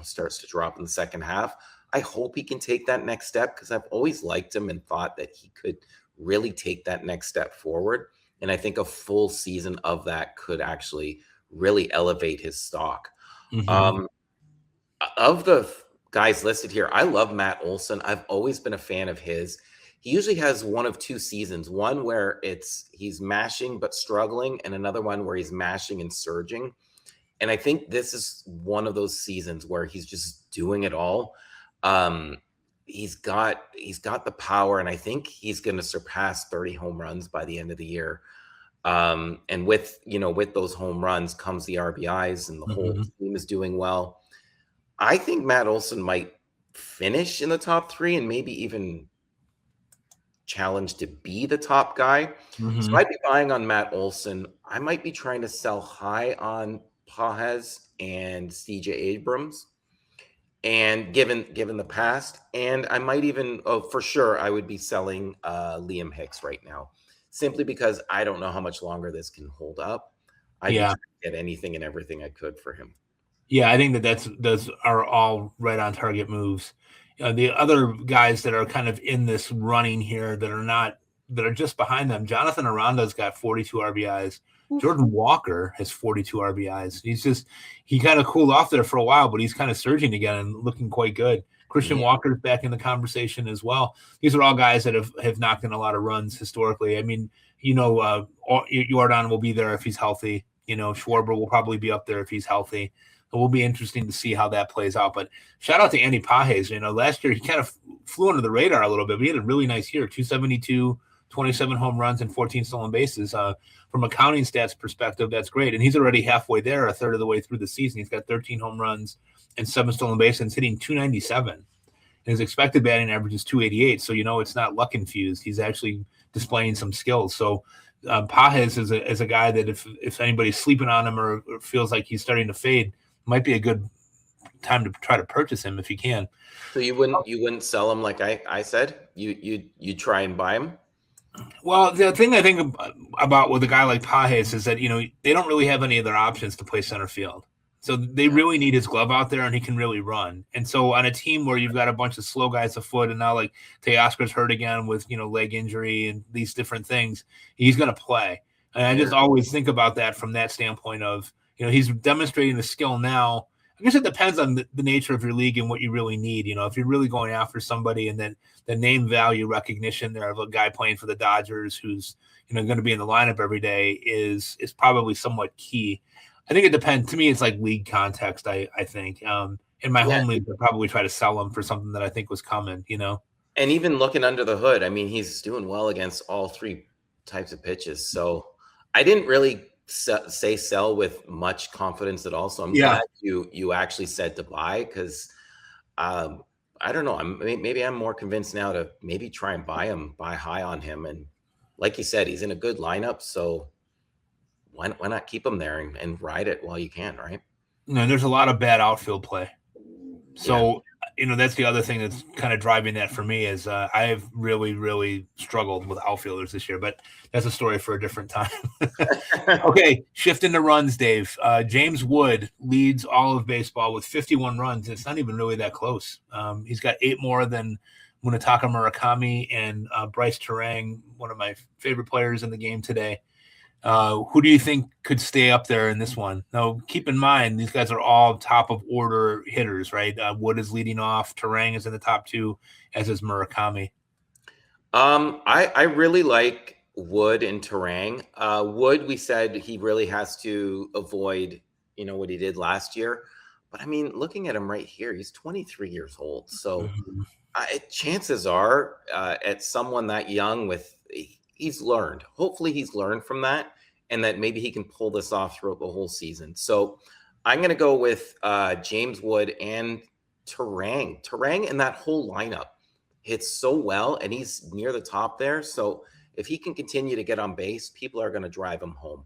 starts to drop in the second half. I hope he can take that next step, because I've always liked him and thought that he could really take that next step forward. And I think a full season of that could actually really elevate his stock. Of the guys listed here, I love Matt Olson. I've always been a fan of his. He usually has one of 2 seasons, one where he's mashing but struggling, and another one where he's mashing and surging. And I think this is one of those seasons where he's just doing it all. He's got the power, and I think he's going to surpass 30 home runs by the end of the year. And with those home runs comes the RBIs, and the whole team is doing well. I think Matt Olson might finish in the top 3 and maybe even challenge to be the top guy. So I'd be buying on Matt Olson. I might be trying to sell high on Pages and CJ Abrams. And given the past, and I might even, for sure, I would be selling Liam Hicks right now, simply because I don't know how much longer this can hold up. I'd try to get anything and everything I could for him. Yeah, I think those are all right on target moves. The other guys that are kind of in this running here that are just behind them, Jonathan Aranda's got 42 RBIs. Jordan Walker has 42 RBIs. He kind of cooled off there for a while, but he's kind of surging again and looking quite good. Christian Walker's back in the conversation as well. These are all guys that have knocked in a lot of runs historically. I mean, Jordan will be there if he's healthy. Schwarber will probably be up there if he's healthy. It will be interesting to see how that plays out. But shout out to Andy Pages. Last year he kind of flew under the radar a little bit, but he had a really nice year, 272, 27 home runs and 14 stolen bases. From a counting stats perspective, that's great. And he's already halfway there, a third of the way through the season. He's got 13 home runs and 7 stolen bases, hitting 297. And his expected batting average is 288. So, it's not luck infused. He's actually displaying some skills. So Pages is a guy that if anybody's sleeping on him or feels like he's starting to fade, might be a good time to try to purchase him if you can. So you wouldn't sell him like I said? You try and buy him? Well, the thing I think about with a guy like Pages is that, they don't really have any other options to play center field. So they really need his glove out there, and he can really run. And so on a team where you've got a bunch of slow guys afoot, and now like Teoscar's hurt again with leg injury and these different things, he's going to play. And I just always think about that from that standpoint of he's demonstrating the skill now. I guess it depends on the nature of your league and what you really need. If you're really going after somebody, and then the name value recognition there of a guy playing for the Dodgers who's going to be in the lineup every day is probably somewhat key. I think it depends. To me, it's like league context, I think. In my home league, I'd probably try to sell him for something that I think was coming, And even looking under the hood, I mean, he's doing well against all three types of pitches. So I didn't really say sell with much confidence at all. So I'm glad you actually said to buy, because I don't know. Maybe I'm more convinced now to maybe try and buy high on him. And like you said, he's in a good lineup. So why not keep him there and ride it while you can, right? No, there's a lot of bad outfield play. So, that's the other thing that's kind of driving that for me is I've really, really struggled with outfielders this year, but that's a story for a different time. Okay, shift into runs, Dave. James Wood leads all of baseball with 51 runs. It's not even really that close. He's got 8 more than Munetaka Murakami and Bryce Terang, one of my favorite players in the game today. Who do you think could stay up there in this one? Now, keep in mind, these guys are all top of order hitters, right? Wood is leading off. Terang is in the top 2, as is Murakami. I really like Wood and Terang. Wood, we said he really has to avoid, what he did last year. But I mean, looking at him right here, he's 23 years old. So chances are at someone that young he's learned. Hopefully he's learned from that, and that maybe he can pull this off throughout the whole season. So I'm going to go with James Wood and Terang. Terang and that whole lineup hits so well, and he's near the top there. So if he can continue to get on base, people are going to drive him home.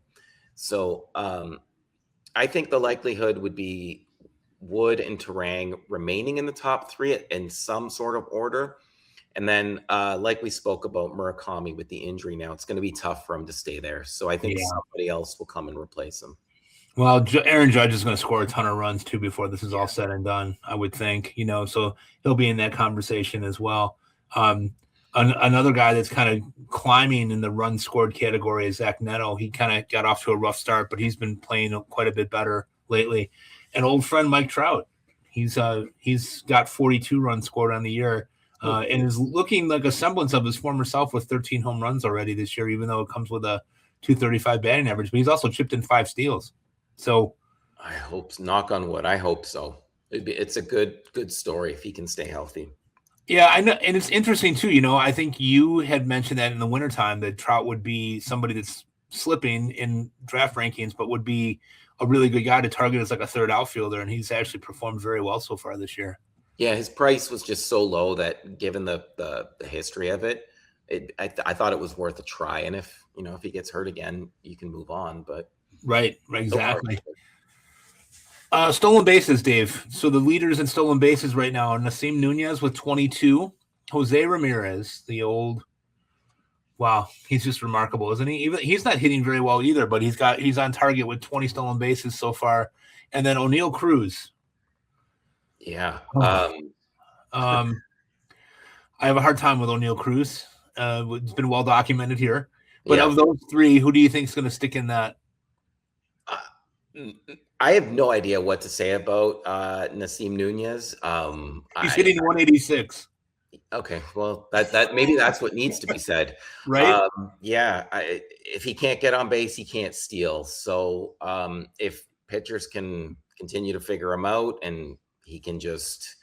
So I think the likelihood would be Wood and Terang remaining in the top 3 in some sort of order. And then, like we spoke about Murakami with the injury now, it's going to be tough for him to stay there. So I think somebody else will come and replace him. Well, Aaron Judge is going to score a ton of runs, too, before this is all said and done, I would think. So he'll be in that conversation as well. Another guy that's kind of climbing in the run scored category is Zach Neto. He kind of got off to a rough start, but he's been playing quite a bit better lately. And old friend Mike Trout, he's got 42 runs scored on the year. And is looking like a semblance of his former self with 13 home runs already this year, even though it comes with a 235 batting average. But he's also chipped in 5 steals. So I hope, knock on wood, I hope so. It's a good story if he can stay healthy. Yeah, I know. And it's interesting, too. I think you had mentioned that in the wintertime that Trout would be somebody that's slipping in draft rankings, but would be a really good guy to target as like a third outfielder. And he's actually performed very well so far this year. Yeah, his price was just so low that given the history of it, I thought it was worth a try. And if he gets hurt again, you can move on. But right, exactly. Stolen bases, Dave. So the leaders in stolen bases right now are Nasim Nunez with 22, Jose Ramirez, the old. Wow, he's just remarkable, isn't he? Even he's not hitting very well either, but he's on target with 20 stolen bases so far, and then O'Neal Cruz. Yeah. I have a hard time with O'Neal Cruz. It's been well documented here. But of those 3, who do you think is going to stick in that? I have no idea what to say about Nasim Nunez. He's hitting 186. Okay, well, that maybe that's what needs to be said, right? If he can't get on base, he can't steal. So if pitchers can continue to figure him out and he can just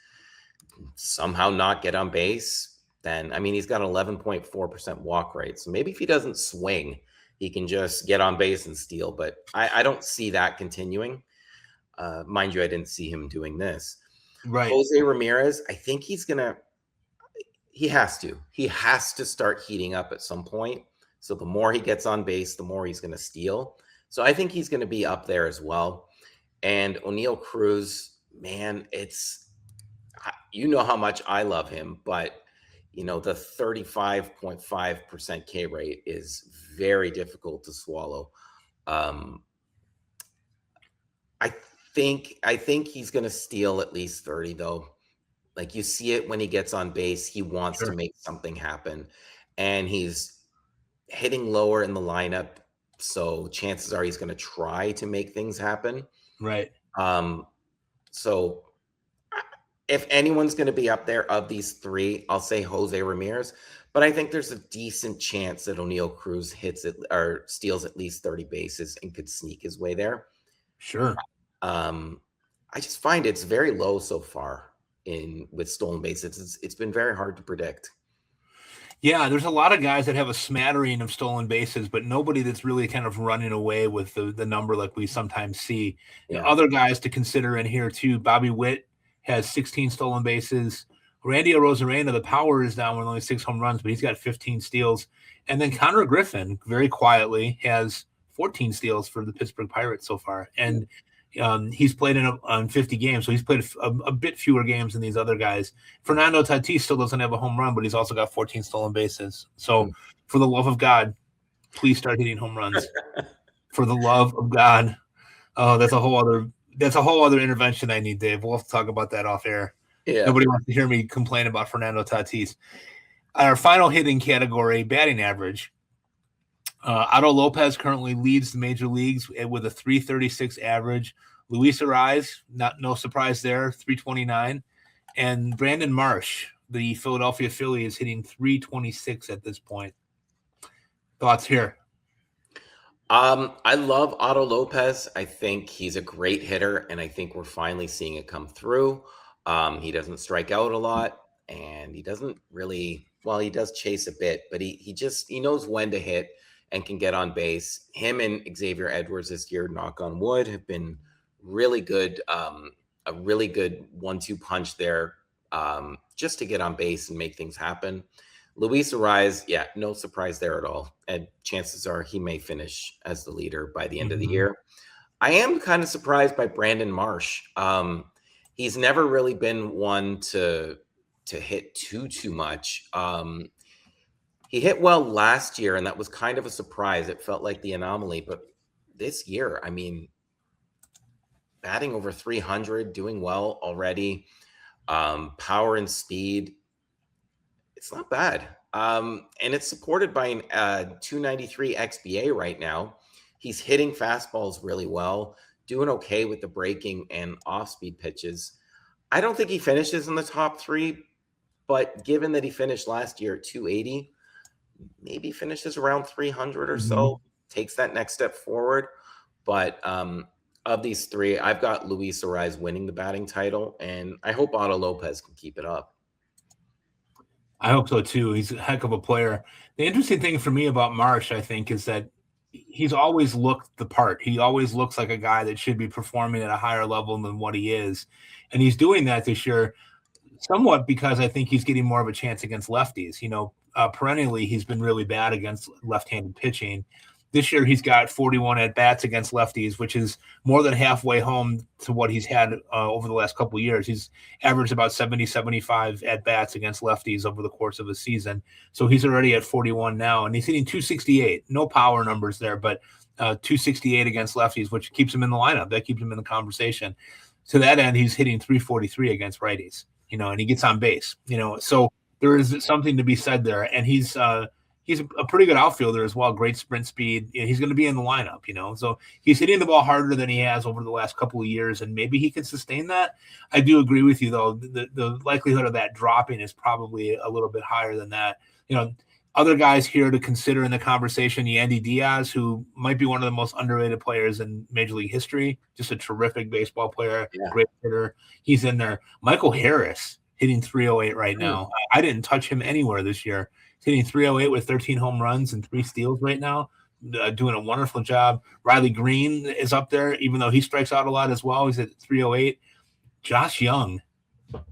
somehow not get on base, then he's got an 11.4% walk rate. So maybe if he doesn't swing, he can just get on base and steal. But I don't see that continuing. Mind you, I didn't see him doing this. Right. Jose Ramirez, I think he has to start heating up at some point. So the more he gets on base, the more he's going to steal. So I think he's going to be up there as well. And O'Neal Cruz, man, how much I love him, but the 35.5% K rate is very difficult to swallow. I think he's going to steal at least 30 though. Like you see it when he gets on base, he wants to Sure. make something happen, and he's hitting lower in the lineup, so chances are he's going to try to make things happen. Right. Um, so if anyone's going to be up there of these three, I'll say Jose Ramirez, but I think there's a decent chance that O'Neill Cruz hits it or steals at least 30 bases and could sneak his way there. Sure. I just find it's very low so far with stolen bases. It's been very hard to predict. Yeah, there's a lot of guys that have a smattering of stolen bases, but nobody that's really kind of running away with the number like we sometimes see. Yeah. Other guys to consider in here too. Bobby Witt has 16 stolen bases. Randy Arozarena, the power is down with only 6 home runs, but he's got 15 steals. And then Connor Griffin, very quietly, has 14 steals for the Pittsburgh Pirates so far. And he's played on 50 games, so he's played a bit fewer games than these other guys. Fernando Tatis still doesn't have a home run, but he's also got 14 stolen bases. So for the love of God, please start hitting home runs. For the love of God. Oh, that's a whole other intervention I need, Dave. We'll have to talk about that off air. Yeah. Nobody wants to hear me complain about Fernando Tatis. Our final hitting category, batting average. Otto Lopez currently leads the major leagues with a 336 average. Luis Ariz, no surprise there, 329. And Brandon Marsh, the Philadelphia Philly, is hitting 326 at this point. Thoughts here? I love Otto Lopez. I think he's a great hitter, and I think we're finally seeing it come through. He doesn't strike out a lot, and he doesn't really, well, he does chase a bit, but he knows when to hit and can get on base. Him and Xavier Edwards this year, knock on wood, have been really good. A really good 1-2 punch there, just to get on base and make things happen. Luis Ariz, yeah, no surprise there at all. And chances are he may finish as the leader by the end of the year. I am kind of surprised by Brandon Marsh. He's never really been one to hit too much. He hit well last year, and that was kind of a surprise. It felt like the anomaly, but this year, I mean, batting over 300, doing well already. Power and speed, it's not bad. And it's supported by an 293 XBA right now. He's hitting fastballs really well, doing okay with the breaking and off-speed pitches. I don't think he finishes in the top 3, but given that he finished last year at 280, maybe finishes around 300 or so, takes that next step forward. But of these 3, I've got Luis Ariz winning the batting title, and I hope Otto Lopez can keep it up. I hope so too. He's a heck of a player. The interesting thing for me about Marsh, I think, is that he's always looked the part. He always looks like a guy that should be performing at a higher level than what he is. And he's doing that this year somewhat because I think he's getting more of a chance against lefties. Perennially, he's been really bad against left-handed pitching. This year, he's got 41 at-bats against lefties, which is more than halfway home to what he's had over the last couple of years. He's averaged about 70, 75 at-bats against lefties over the course of a season. So he's already at 41 now, and he's hitting 268. No power numbers there, but 268 against lefties, which keeps him in the lineup. That keeps him in the conversation. To that end, he's hitting 343 against righties, and he gets on base, So there is something to be said there, and he's a pretty good outfielder as well. Great sprint speed. He's going to be in the lineup, So he's hitting the ball harder than he has over the last couple of years, and maybe he can sustain that. I do agree with you, though. The likelihood of that dropping is probably a little bit higher than that. Other guys here to consider in the conversation, Yandy Diaz, who might be one of the most underrated players in Major League history. Just a terrific baseball player, Great hitter. He's in there. Michael Harris hitting 308 right now. I didn't touch him anywhere this year. Hitting 308 with 13 home runs and 3 steals right now, doing a wonderful job. Riley Green is up there, even though he strikes out a lot as well. He's at 308. Josh Young,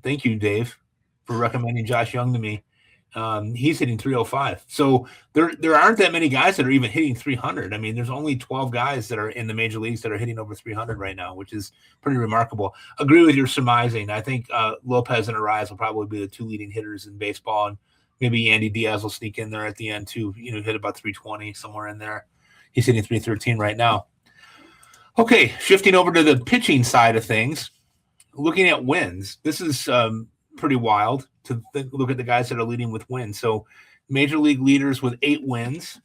thank you, Dave, for recommending Josh Young to me. He's hitting 305. So there aren't that many guys that are even hitting 300. I mean, there's only 12 guys that are in the major leagues that are hitting over 300 right now, which is pretty remarkable. Agree with your surmising. I think Lopez and Ariz will probably be the 2 leading hitters in baseball, and maybe Yandy Diaz will sneak in there at the end too. Hit about 320 somewhere in there. He's hitting 313 right now. Okay, shifting over to the pitching side of things, looking at wins. This is pretty wild to look at the guys that are leading with wins. So, major league leaders with 8 wins.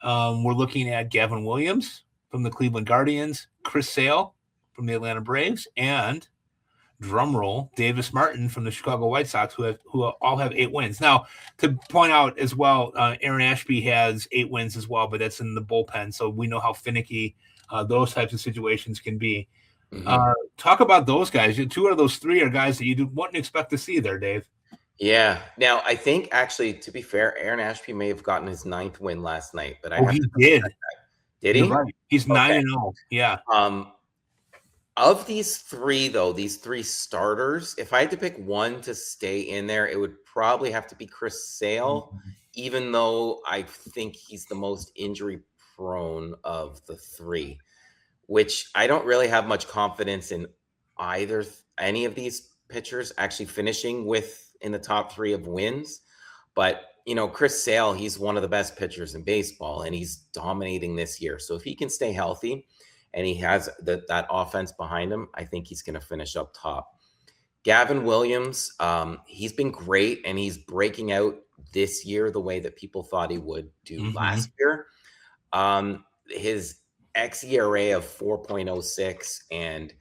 We're looking at Gavin Williams from the Cleveland Guardians, Chris Sale from the Atlanta Braves, and drumroll, Davis Martin from the Chicago White Sox, who all have 8 wins. Now, to point out as well, Aaron Ashby has 8 wins as well, but that's in the bullpen, so we know how finicky those types of situations can be. Mhm. Talk about those guys. 2 out of those 3 are guys that you wouldn't expect to see there, Dave. Yeah. Now, I think actually, to be fair, Aaron Ashby may have gotten his 9th win last night, but I Oh, have he to double did. check that. Did You're he? right. He's Okay. 9-0. Yeah. Of these 3, though, these 3 starters, if I had to pick one to stay in there, it would probably have to be Chris Sale, even though I think he's the most injury prone of the 3, which I don't really have much confidence in any of these pitchers actually finishing in the top 3 of wins. But, Chris Sale, he's one of the best pitchers in baseball, and he's dominating this year. So if he can stay healthy and he has that offense behind him, I think he's going to finish up top. Gavin Williams, he's been great, and he's breaking out this year the way that people thought he would do last year. His xERA of 4.06, and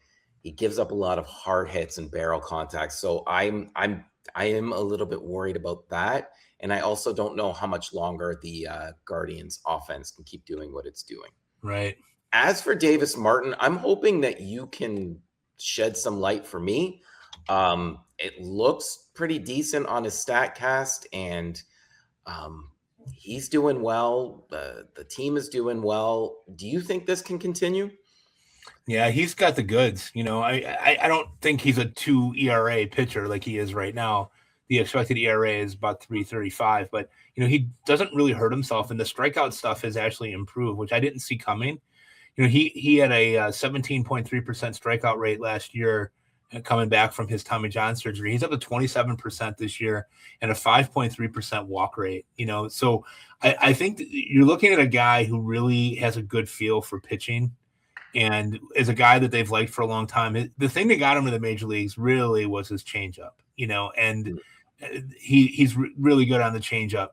he gives up a lot of hard hits and barrel contacts. So I am a little bit worried about that. And I also don't know how much longer the Guardians offense can keep doing what it's doing. Right. As for Davis Martin, I'm hoping that you can shed some light for me. It looks pretty decent on his StatCast, and he's doing well. The team is doing well. Do you think this can continue? Yeah, he's got the goods. I don't think he's a 2 ERA pitcher like he is right now. The expected ERA is about 3.35, but he doesn't really hurt himself, and the strikeout stuff has actually improved, which I didn't see coming. He had a 17.3% strikeout rate last year, coming back from his Tommy John surgery. He's up to 27% this year and a 5.3% walk rate. So I think you're looking at a guy who really has a good feel for pitching, and is a guy that they've liked for a long time. The thing that got him to the major leagues really was his changeup, and he's really good on the changeup.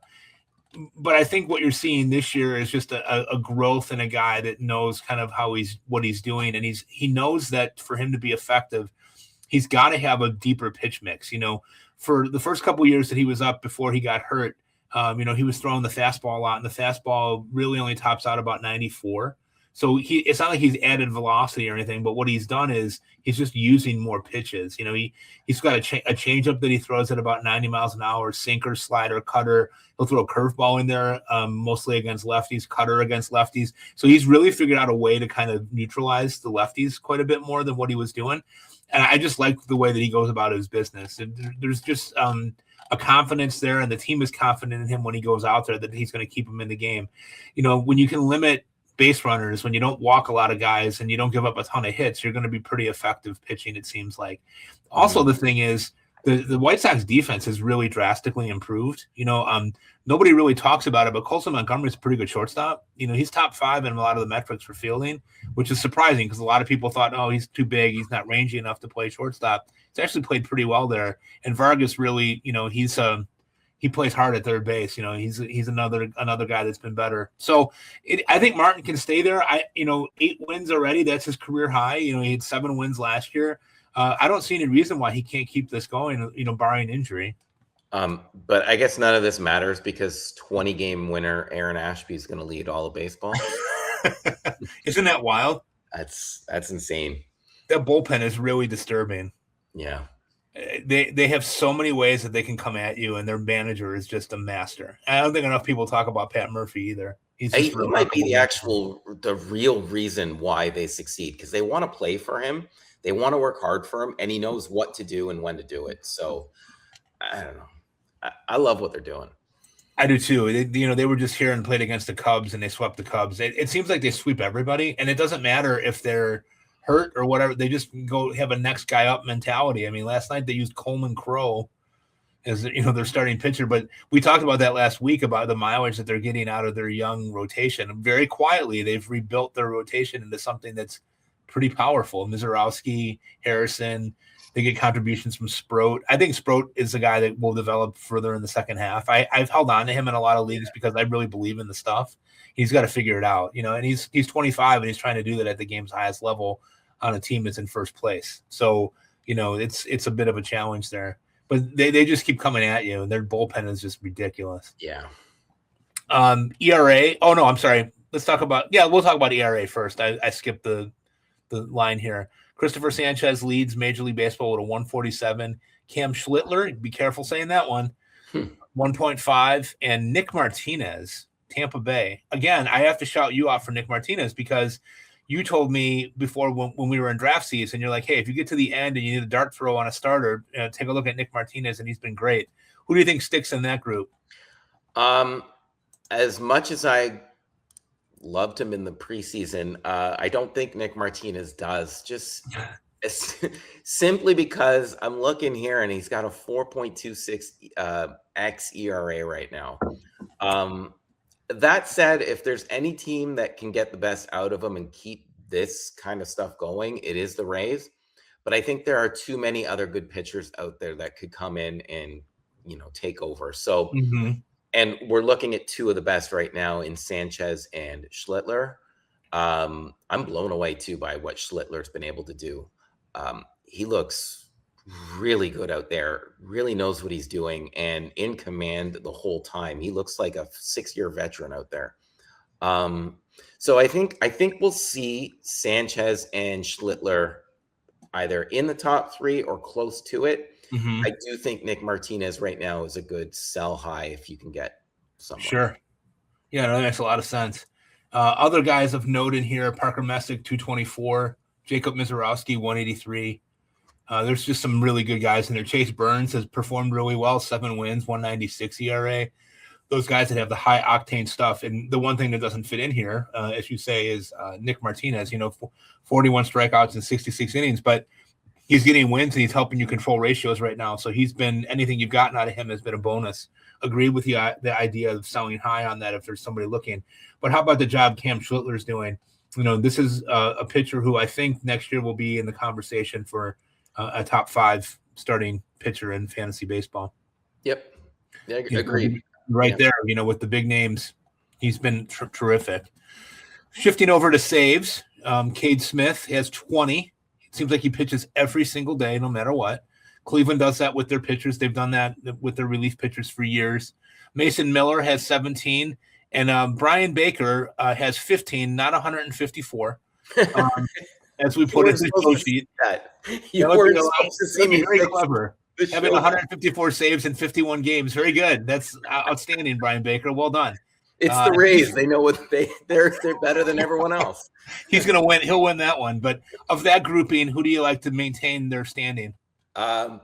But I think what you're seeing this year is just a growth in a guy that knows kind of what he's doing, and he knows that for him to be effective, he's got to have a deeper pitch mix. For the first couple of years that he was up before he got hurt, he was throwing the fastball a lot, and the fastball really only tops out about 94. So it's not like he's added velocity or anything, but what he's done is he's just using more pitches. He's got a changeup that he throws at about 90 miles an hour, sinker, slider, cutter. He'll throw a curveball in there, mostly against lefties, cutter against lefties. So he's really figured out a way to kind of neutralize the lefties quite a bit more than what he was doing. And I just like the way that he goes about his business. And there's just a confidence there, and the team is confident in him when he goes out there that he's going to keep him in the game. When you can limit base runners, when you don't walk a lot of guys and you don't give up a ton of hits, you're going to be pretty effective pitching, it seems like. Also, the thing is, the White Sox defense has really drastically improved. Nobody really talks about it, but Colson Montgomery's a pretty good shortstop. He's top 5 in a lot of the metrics for fielding, which is surprising because a lot of people thought, oh, he's too big, he's not rangy enough to play shortstop. He's actually played pretty well there. And Vargas really, he plays hard at third base. He's another guy that's been better. So I think Martin can stay there. 8 wins already. That's his career high. He had 7 wins last year. I don't see any reason why he can't keep this going, barring injury. But I guess none of this matters because 20-game winner Aaron Ashby is going to lead all of baseball. Isn't that wild? That's insane. That bullpen is really disturbing. Yeah. They have so many ways that they can come at you, and their manager is just a master. I don't think enough people talk about Pat Murphy either. He might be the real reason why they succeed, because they want to play for him. They want to work hard for him, and he knows what to do and when to do it. So I don't know. I love what they're doing. I do too. They were just here and played against the Cubs, and they swept the Cubs. It seems like they sweep everybody, and it doesn't matter if they're hurt or whatever. They just go have a next guy up mentality. I mean, last night they used Coleman Crow as their starting pitcher, but we talked about that last week about the mileage that they're getting out of their young rotation. Very quietly, they've rebuilt their rotation into something that's pretty powerful. Mizorowski, Harrison, they get contributions from Sproat. I think Sproat is the guy that will develop further in the second half. I've held on to him in a lot of leagues because I really believe in the stuff. He's got to figure it out, and he's 25 and he's trying to do that at the game's highest level on a team that's in first place. So, it's a bit of a challenge there. But they just keep coming at you, and their bullpen is just ridiculous. Yeah. ERA. Oh no, I'm sorry. We'll talk about ERA first. I skipped the line here. Cristopher Sanchez leads Major League Baseball with a 147. Cam Schlittler, be careful saying that one, 1.5. And Nick Martinez, Tampa Bay. Again, I have to shout you out for Nick Martinez because you told me before when we were in draft season, you're like, hey, if you get to the end and you need a dart throw on a starter, take a look at Nick Martinez, and he's been great. Who do you think sticks in that group? As much as I loved him in the preseason, I don't think Nick Martinez does. Just simply because I'm looking here and he's got a 4.26 x ERA right now. That said, if there's any team that can get the best out of him and keep this kind of stuff going, it is the Rays. But I think there are too many other good pitchers out there that could come in and take over. So. And we're looking at two of the best right now in Sanchez and Schlittler. I'm blown away, too, by what Schlittler's been able to do. He looks really good out there, really knows what he's doing, and in command the whole time. He looks like a 6-year veteran out there. So I think we'll see Sanchez and Schlittler either in the top 3 or close to it. I do think Nick Martinez right now is a good sell high if you can get someone. Sure. Yeah, that makes a lot of sense. Other guys of note in here, Parker Messick, 224, Jacob Mizorowski, 183. There's just some really good guys in there. Chase Burns has performed really well, 7 wins, 196 ERA. Those guys that have the high octane stuff. And the one thing that doesn't fit in here, as you say, is Nick Martinez, 41 strikeouts in 66 innings, but he's getting wins and he's helping you control ratios right now. So anything you've gotten out of him has been a bonus. Agree with you, the idea of selling high on that if there's somebody looking. But how about the job Cam Schlittler's doing? This is a pitcher who I think next year will be in the conversation for a top 5 starting pitcher in fantasy baseball. Yep. Yeah, agreed. Right there, with the big names, he's been terrific. Shifting over to saves, Cade Smith has 20. Seems like he pitches every single day, no matter what. Cleveland does that with their pitchers. They've done that with their relief pitchers for years. Mason Miller has 17, and Brian Baker has 15, not 154. As we put it in the show sheet. You were supposed to see me very clever. Having 154 saves in 51 games. Very good. That's outstanding, Brian Baker. Well done. It's the Rays. They know what they're better than everyone else. He's going to win. He'll win that one. But of that grouping, who do you like to maintain their standing? I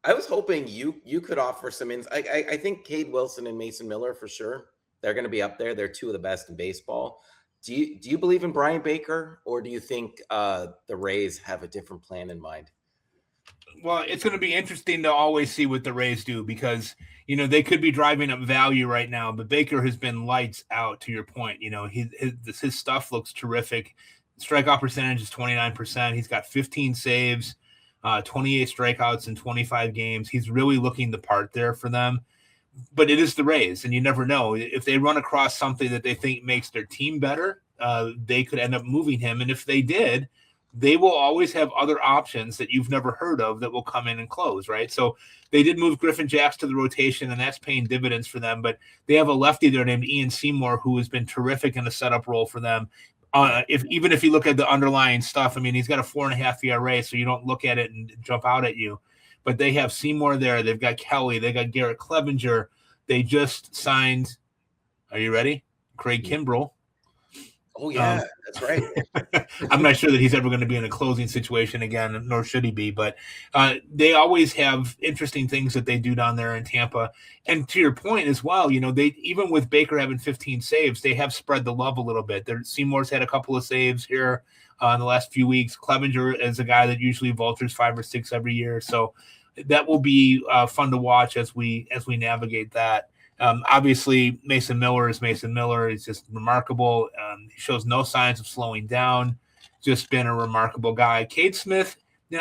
was hoping you could offer some insight. I think Cade Wilson and Mason Miller for sure. They're going to be up there. They're 2 of the best in baseball. Do you believe in Brian Baker, or do you think the Rays have a different plan in mind? Well, it's going to be interesting to always see what the Rays do because, they could be driving up value right now, but Baker has been lights out to your point. His stuff looks terrific. Strikeout percentage is 29%. He's got 15 saves, 28 strikeouts in 25 games. He's really looking the part there for them, but it is the Rays, and you never know if they run across something that they think makes their team better, they could end up moving him. And if they did, they will always have other options that you've never heard of that will come in and close, right? So they did move Griffin Jacks to the rotation, and that's paying dividends for them. But they have a lefty there named Ian Seymour who has been terrific in a setup role for them. Even if you look at the underlying stuff, he's got a 4.5 ERA, so you don't look at it and jump out at you. But they have Seymour there. They've got Kelly. They got Garrett Clevenger. They just signed, are you ready? Craig Kimbrell. Oh, yeah, that's right. I'm not sure that he's ever going to be in a closing situation again, nor should he be. But they always have interesting things that they do down there in Tampa. And to your point as well, they even with Baker having 15 saves, they have spread the love a little bit. Seymour's had a couple of saves here in the last few weeks. Clevenger is a guy that usually vultures 5 or 6 every year. So that will be fun to watch as we navigate that. Obviously, Mason Miller is Mason Miller. He's just remarkable. He shows no signs of slowing down. just been a remarkable guy. Cade Smith,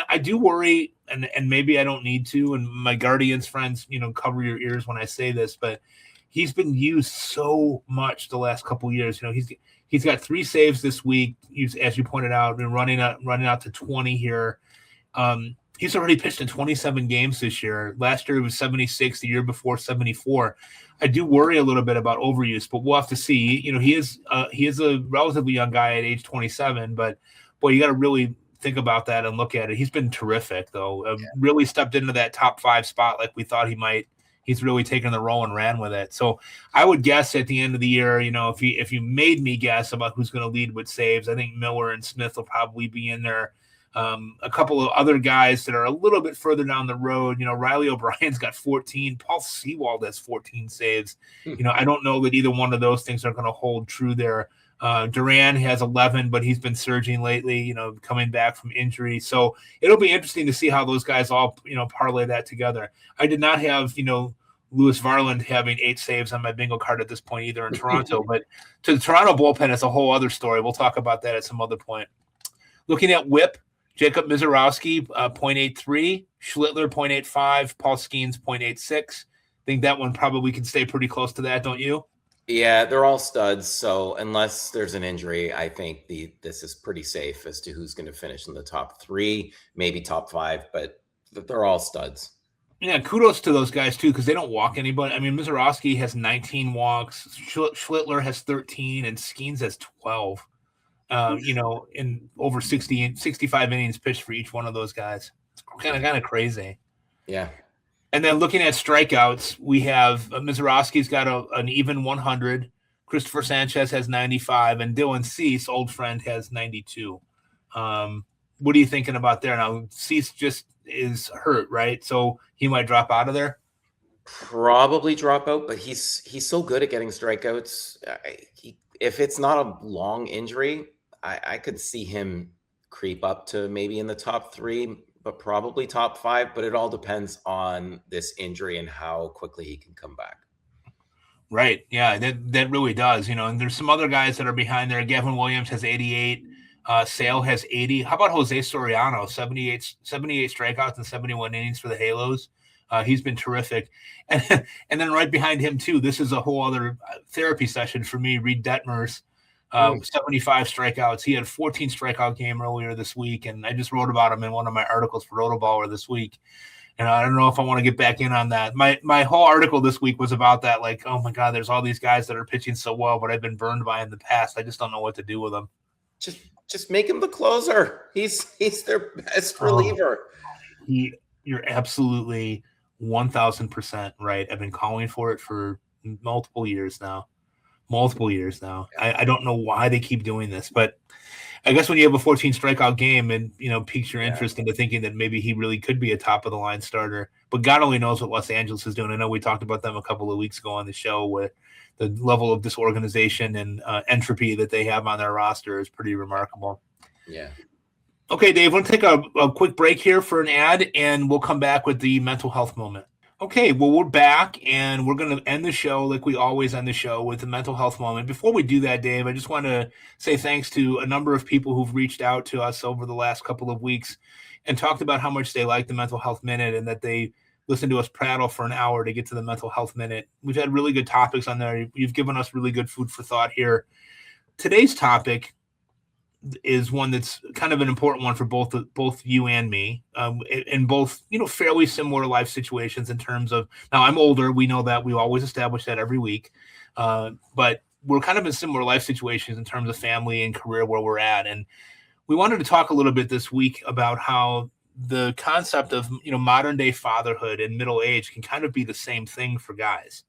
I do worry, and maybe I don't need to, and my Guardians friends, cover your ears when I say this, but he's been used so much the last couple of years. He's got 3 saves this week. As you pointed out, been running out to 20 here. He's already pitched in 27 games this year. Last year it was 76. The year before 74. I do worry a little bit about overuse, but we'll have to see. He is a relatively young guy at age 27, but boy, you got to really think about that and look at it. He's been terrific, though. Really stepped into that top 5 spot like we thought he might. He's really taken the role and ran with it. So I would guess at the end of the year, if you made me guess about who's going to lead with saves, I think Miller and Smith will probably be in there. A couple of other guys that are a little bit further down the road, Riley O'Brien's got 14. Paul Sewald has 14 saves. I don't know that either one of those things are going to hold true there. Duran has 11, but he's been surging lately, coming back from injury. So it'll be interesting to see how those guys all, parlay that together. I did not have, Lewis Varland having 8 saves on my bingo card at this point either in Toronto, but to the Toronto bullpen, it's a whole other story. We'll talk about that at some other point. Looking at WHIP, Jacob Mizorowski, 0.83, Schlittler, 0.85, Paul Skeens, 0.86. I think that one probably can stay pretty close to that, don't you? Yeah, they're all studs. So unless there's an injury, I think this is pretty safe as to who's going to finish in the top 3, maybe top 5, but they're all studs. Yeah, kudos to those guys, too, because they don't walk anybody. I mean, Mizorowski has 19 walks, Schlittler has 13, and Skeens has 12. In over 65 innings pitched for each one of those guys. It's kind of crazy. Yeah. And then looking at strikeouts, we have Mizorowski's got an even 100. Cristopher Sanchez has 95, and Dylan Cease, old friend, has 92. What are you thinking about there? Now, Cease just is hurt, right? So he might drop out of there? Probably drop out, but he's so good at getting strikeouts. If it's not a long injury, I could see him creep up to maybe in the top 3, but probably top 5. But it all depends on this injury and how quickly he can come back. Right. Yeah, that really does. And there's some other guys that are behind there. Gavin Williams has 88. Sale has 80. How about Jose Soriano? 78 strikeouts and 71 innings for the Halos. He's been terrific. And then right behind him, too, this is a whole other therapy session for me. Reed Detmers, 75 strikeouts. He had a 14 strikeout game earlier this week, and I just wrote about him in one of my articles for Rotoballer this week. And I don't know if I want to get back in on that. My whole article this week was about that, like, oh, my God, there's all these guys that are pitching so well, but I've been burned by in the past. I just don't know what to do with them. Just make him the closer. He's their best reliever. You're absolutely 1,000% right. I've been calling for it for multiple years now. I don't know why they keep doing this, but I guess when you have a 14 strikeout game and, piques your interest into thinking that maybe he really could be a top of the line starter, but God only knows what Los Angeles is doing. I know we talked about them a couple of weeks ago on the show where the level of disorganization and entropy that they have on their roster is pretty remarkable. Yeah. Okay, Dave, we'll take a quick break here for an ad, and we'll come back with the mental health moment. Okay, well, we're back, and we're going to end the show like we always end the show with the mental health moment. Before we do that, Dave, I just want to say thanks to a number of people who've reached out to us over the last couple of weeks and talked about how much they like the Mental Health Minute and that they listen to us prattle for an hour to get to the Mental Health Minute. We've had really good topics on there. You've given us really good food for thought here. Today's topic is one that's kind of an important one for both you and me, in both, fairly similar life situations in terms of, now I'm older. We know that. We always establish that every week. But we're kind of in similar life situations in terms of family and career where we're at. And we wanted to talk a little bit this week about how the concept of, modern day fatherhood and middle age can kind of be the same thing for guys,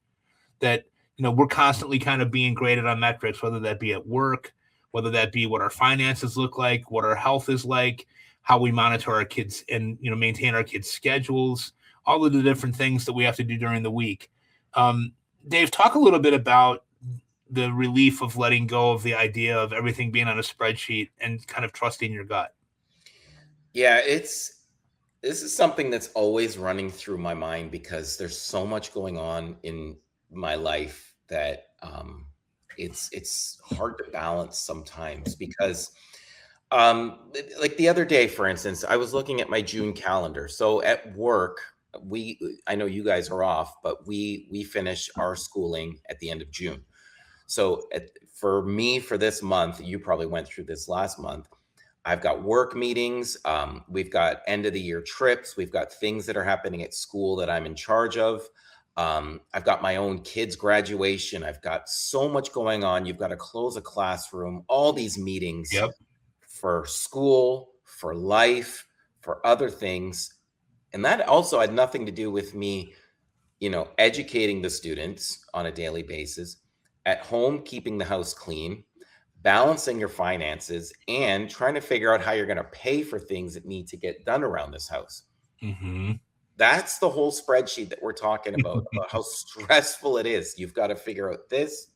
that, we're constantly kind of being graded on metrics, whether that be at work, whether that be what our finances look like, what our health is like, how we monitor our kids and, maintain our kids' schedules, all of the different things that we have to do during the week. Dave, talk a little bit about the relief of letting go of the idea of everything being on a spreadsheet and kind of trusting your gut. Yeah, this is something that's always running through my mind because there's so much going on in my life that it's hard to balance sometimes, because Like the other day, for instance, I was looking at my June calendar. So at work, I know you guys are off, but we finish our schooling at the end of June. So for me, for this month, you probably went through this last month. I've got work meetings. We've got end of the year trips. We've got things that are happening at school that I'm in charge of. I've got my own kids' graduation. I've got so much going on. You've got to close a classroom, all these meetings Yep. for school, for life, for other things. And that also had nothing to do with me, educating the students on a daily basis, at home, keeping the house clean, balancing your finances, and trying to figure out how you're going to pay for things that need to get done around this house. Mm-hmm. That's the whole spreadsheet that we're talking about how stressful it is. You've got to figure out this.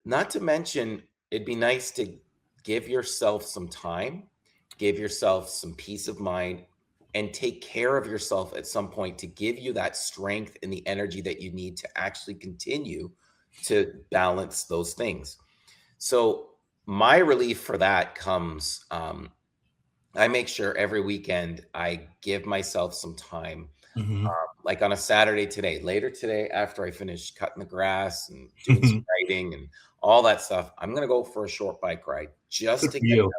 Not to mention, it'd be nice to give yourself some time, give yourself some peace of mind, and take care of yourself at some point to give you that strength and the energy that you need to actually continue to balance those things. So my relief for that comes, I make sure every weekend I give myself some time, Mm-hmm. like on a Saturday later today, after I finish cutting the grass and doing some writing and all that stuff, I'm going to go for a short bike ride just Good to for get, you.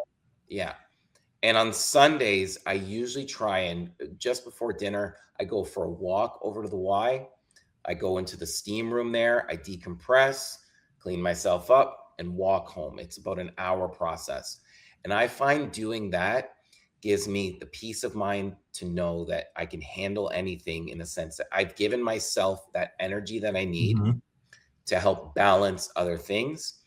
yeah. And on Sundays, I usually try and just before dinner, I go for a walk over to the Y. I go into the steam room there. I decompress, clean myself up, and walk home. It's about an hour process. And I find doing that gives me the peace of mind to know that I can handle anything, in the sense that I've given myself that energy that I need Mm-hmm. to help balance other things.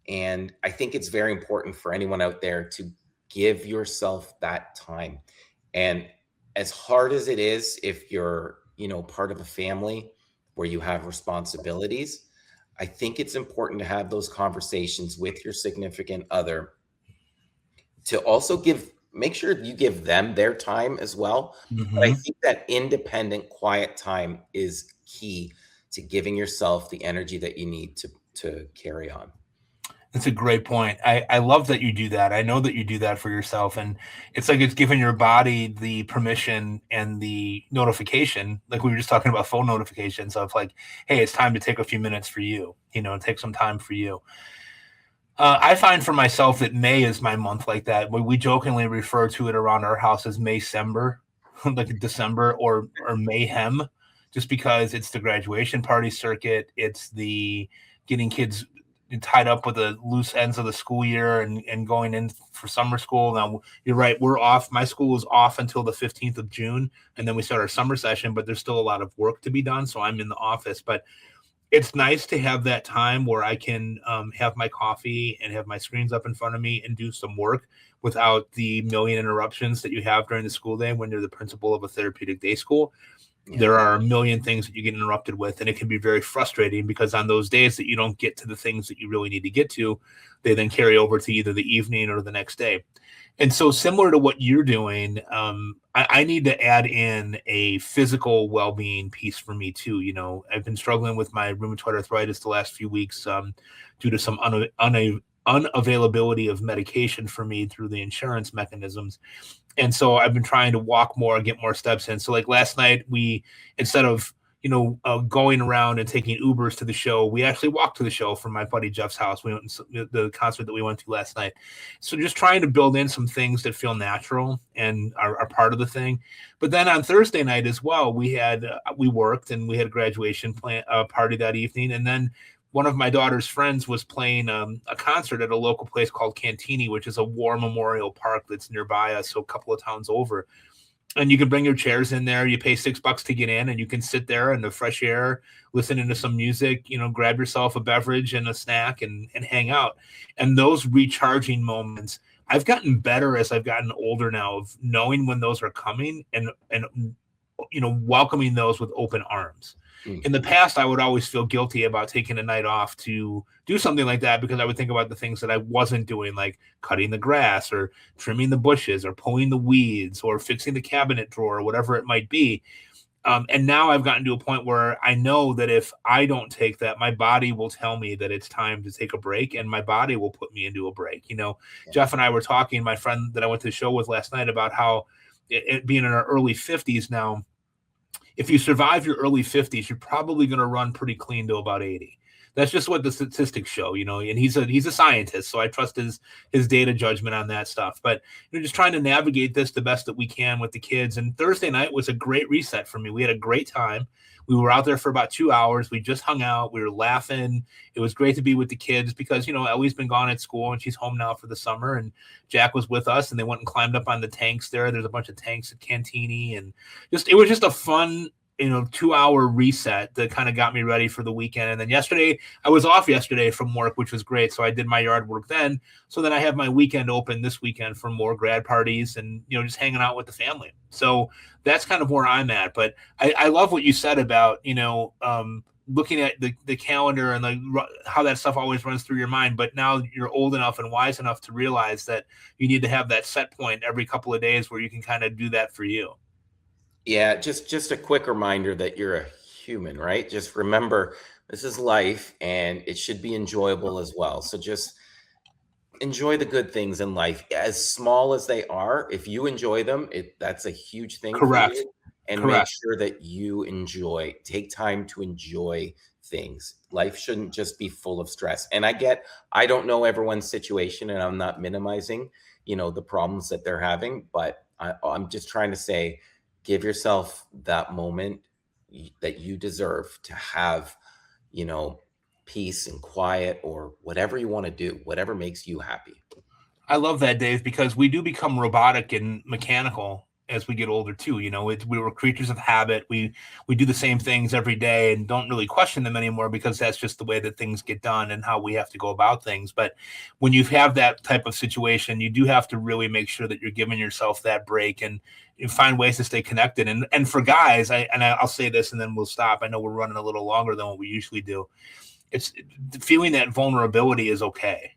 And I think it's very important for anyone out there to give yourself that time. And as hard as it is, if you're, part of a family where you have responsibilities, I think it's important to have those conversations with your significant other, to also make sure you give them their time as well. But I Mm-hmm. think that independent, quiet time is key to giving yourself the energy that you need to carry on. That's a great point. I love that you do that. I know that you do that for yourself. And it's like it's giving your body the permission and the notification, like we were just talking about phone notifications of like, hey, it's time to take a few minutes for you, take some time for you. I find for myself that May is my month like that. We jokingly refer to it around our house as May-cember, like December or mayhem, just because it's the graduation party circuit. It's the getting kids tied up with the loose ends of the school year and going in for summer school. Now, you're right. We're off. My school is off until the 15th of June, and then we start our summer session, but there's still a lot of work to be done. So I'm in the office, but it's nice to have that time where I can have my coffee and have my screens up in front of me and do some work without the million interruptions that you have during the school day when you're the principal of a therapeutic day school. Yeah. There are a million things that you get interrupted with, and it can be very frustrating because on those days that you don't get to the things that you really need to get to, they then carry over to either the evening or the next day. And so similar to what you're doing, I need to add in a physical well-being piece for me too. I've been struggling with my rheumatoid arthritis the last few weeks due to some unavailability of medication for me through the insurance mechanisms. And so I've been trying to walk more and get more steps in. So like last night, we, instead of, going around and taking Ubers to the show, we actually walked to the show from my buddy Jeff's house. We went to the concert that we went to last night. So just trying to build in some things that feel natural and are part of the thing. But then on Thursday night as well, we worked and we had a graduation party that evening. And then one of my daughter's friends was playing a concert at a local place called Cantini, which is a war memorial park that's nearby us, so a couple of towns over. And you can bring your chairs in there. You pay $6 to get in, and you can sit there in the fresh air, listening to some music, grab yourself a beverage and a snack and hang out. And those recharging moments, I've gotten better as I've gotten older now of knowing when those are coming and welcoming those with open arms. In the past, I would always feel guilty about taking a night off to do something like that because I would think about the things that I wasn't doing, like cutting the grass or trimming the bushes or pulling the weeds or fixing the cabinet drawer or whatever it might be. And now I've gotten to a point where I know that if I don't take that, my body will tell me that it's time to take a break, and my body will put me into a break. Yeah. Jeff and I were talking, my friend that I went to the show with last night, about how it being in our early 50s now, if you survive your early 50s, you're probably going to run pretty clean to about 80. That's just what the statistics show, and he's a scientist, so I trust his data judgment on that stuff. But just trying to navigate this the best that we can with the kids. And Thursday night was a great reset for me. We had a great time. We were out there for about 2 hours. We just hung out. We were laughing. It was great to be with the kids because, Ellie's been gone at school and she's home now for the summer. And Jack was with us, and they went and climbed up on the tanks there. There's a bunch of tanks at Cantini, and it was just a fun 2-hour reset that kind of got me ready for the weekend. And then yesterday, I was off yesterday from work, which was great. So I did my yard work then. So then I have my weekend open this weekend for more grad parties and, just hanging out with the family. So that's kind of where I'm at. But I love what you said about, looking at the calendar and how that stuff always runs through your mind. But now you're old enough and wise enough to realize that you need to have that set point every couple of days where you can kind of do that for you. Yeah, just a quick reminder that you're a human, right? Just remember, this is life, and it should be enjoyable as well. So just enjoy the good things in life, as small as they are. If you enjoy them, that's a huge thing. Correct. For you. And Correct. Make sure that you take time to enjoy things. Life shouldn't just be full of stress. And I don't know everyone's situation, and I'm not minimizing, the problems that they're having, but I'm just trying to say, give yourself that moment that you deserve to have, peace and quiet, or whatever you want to do, whatever makes you happy. I love that, Dave, because we do become robotic and mechanical as we get older too. We were creatures of habit. We do the same things every day and don't really question them anymore because that's just the way that things get done and how we have to go about things. But when you have that type of situation, you do have to really make sure that you're giving yourself that break and you find ways to stay connected. And for guys, I'll say this and then we'll stop. I know we're running a little longer than what we usually do. It's feeling that vulnerability is okay.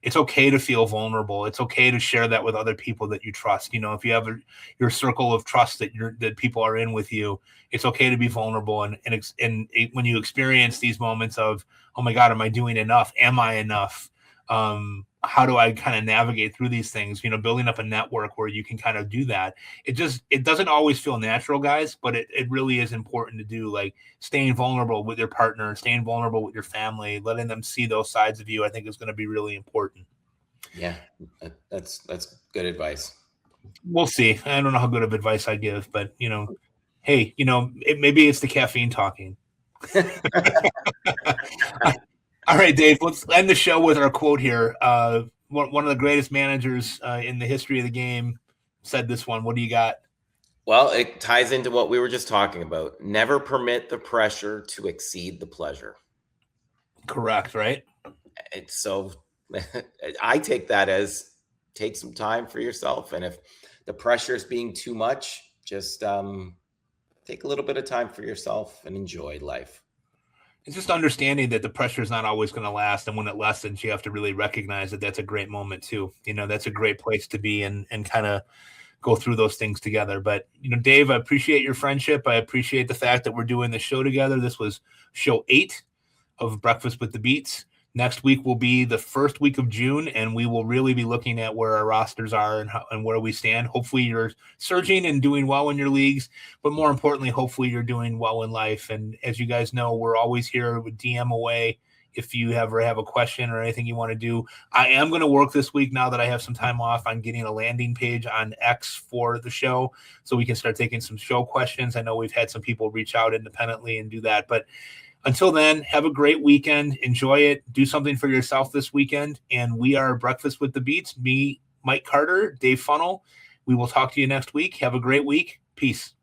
It's okay to feel vulnerable. It's okay to share that with other people that you trust. If you have your circle of trust that people are in with you, it's okay to be vulnerable. And when you experience these moments of, oh my God, am I doing enough? Am I enough? How do I kind of navigate through these things? Building up a network where you can kind of do that. It doesn't always feel natural, guys, but it really is important to do, like staying vulnerable with your partner, staying vulnerable with your family, letting them see those sides of you. I think is going to be really important. Yeah, that's good advice. We'll see. I don't know how good of advice I give, but hey, maybe it's the caffeine talking. All right, Dave, let's end the show with our quote here. One of the greatest managers in the history of the game said this one. What do you got? Well, it ties into what we were just talking about. Never permit the pressure to exceed the pleasure. Correct, right? So I take that as take some time for yourself. And if the pressure is being too much, just take a little bit of time for yourself and enjoy life. It's just understanding that the pressure is not always going to last. And when it lessens, you have to really recognize that that's a great moment too. That's a great place to be and kind of go through those things together. But, Dave, I appreciate your friendship. I appreciate the fact that we're doing this show together. This was show 8 of Breakfast with the Beats. Next week will be the first week of June, and we will really be looking at where our rosters are and where we stand. Hopefully you're surging and doing well in your leagues, but more importantly, hopefully you're doing well in life. And as you guys know, we're always here with DM away if you ever have a question or anything you want to do. I am going to work this week now that I have some time off on getting a landing page on X for the show so we can start taking some show questions. I know we've had some people reach out independently and do that, but until then, have a great weekend. Enjoy it. Do something for yourself this weekend. And we are Breakfast with the Beats. Me, Mike Carter, Dave Funnell. We will talk to you next week. Have a great week. Peace.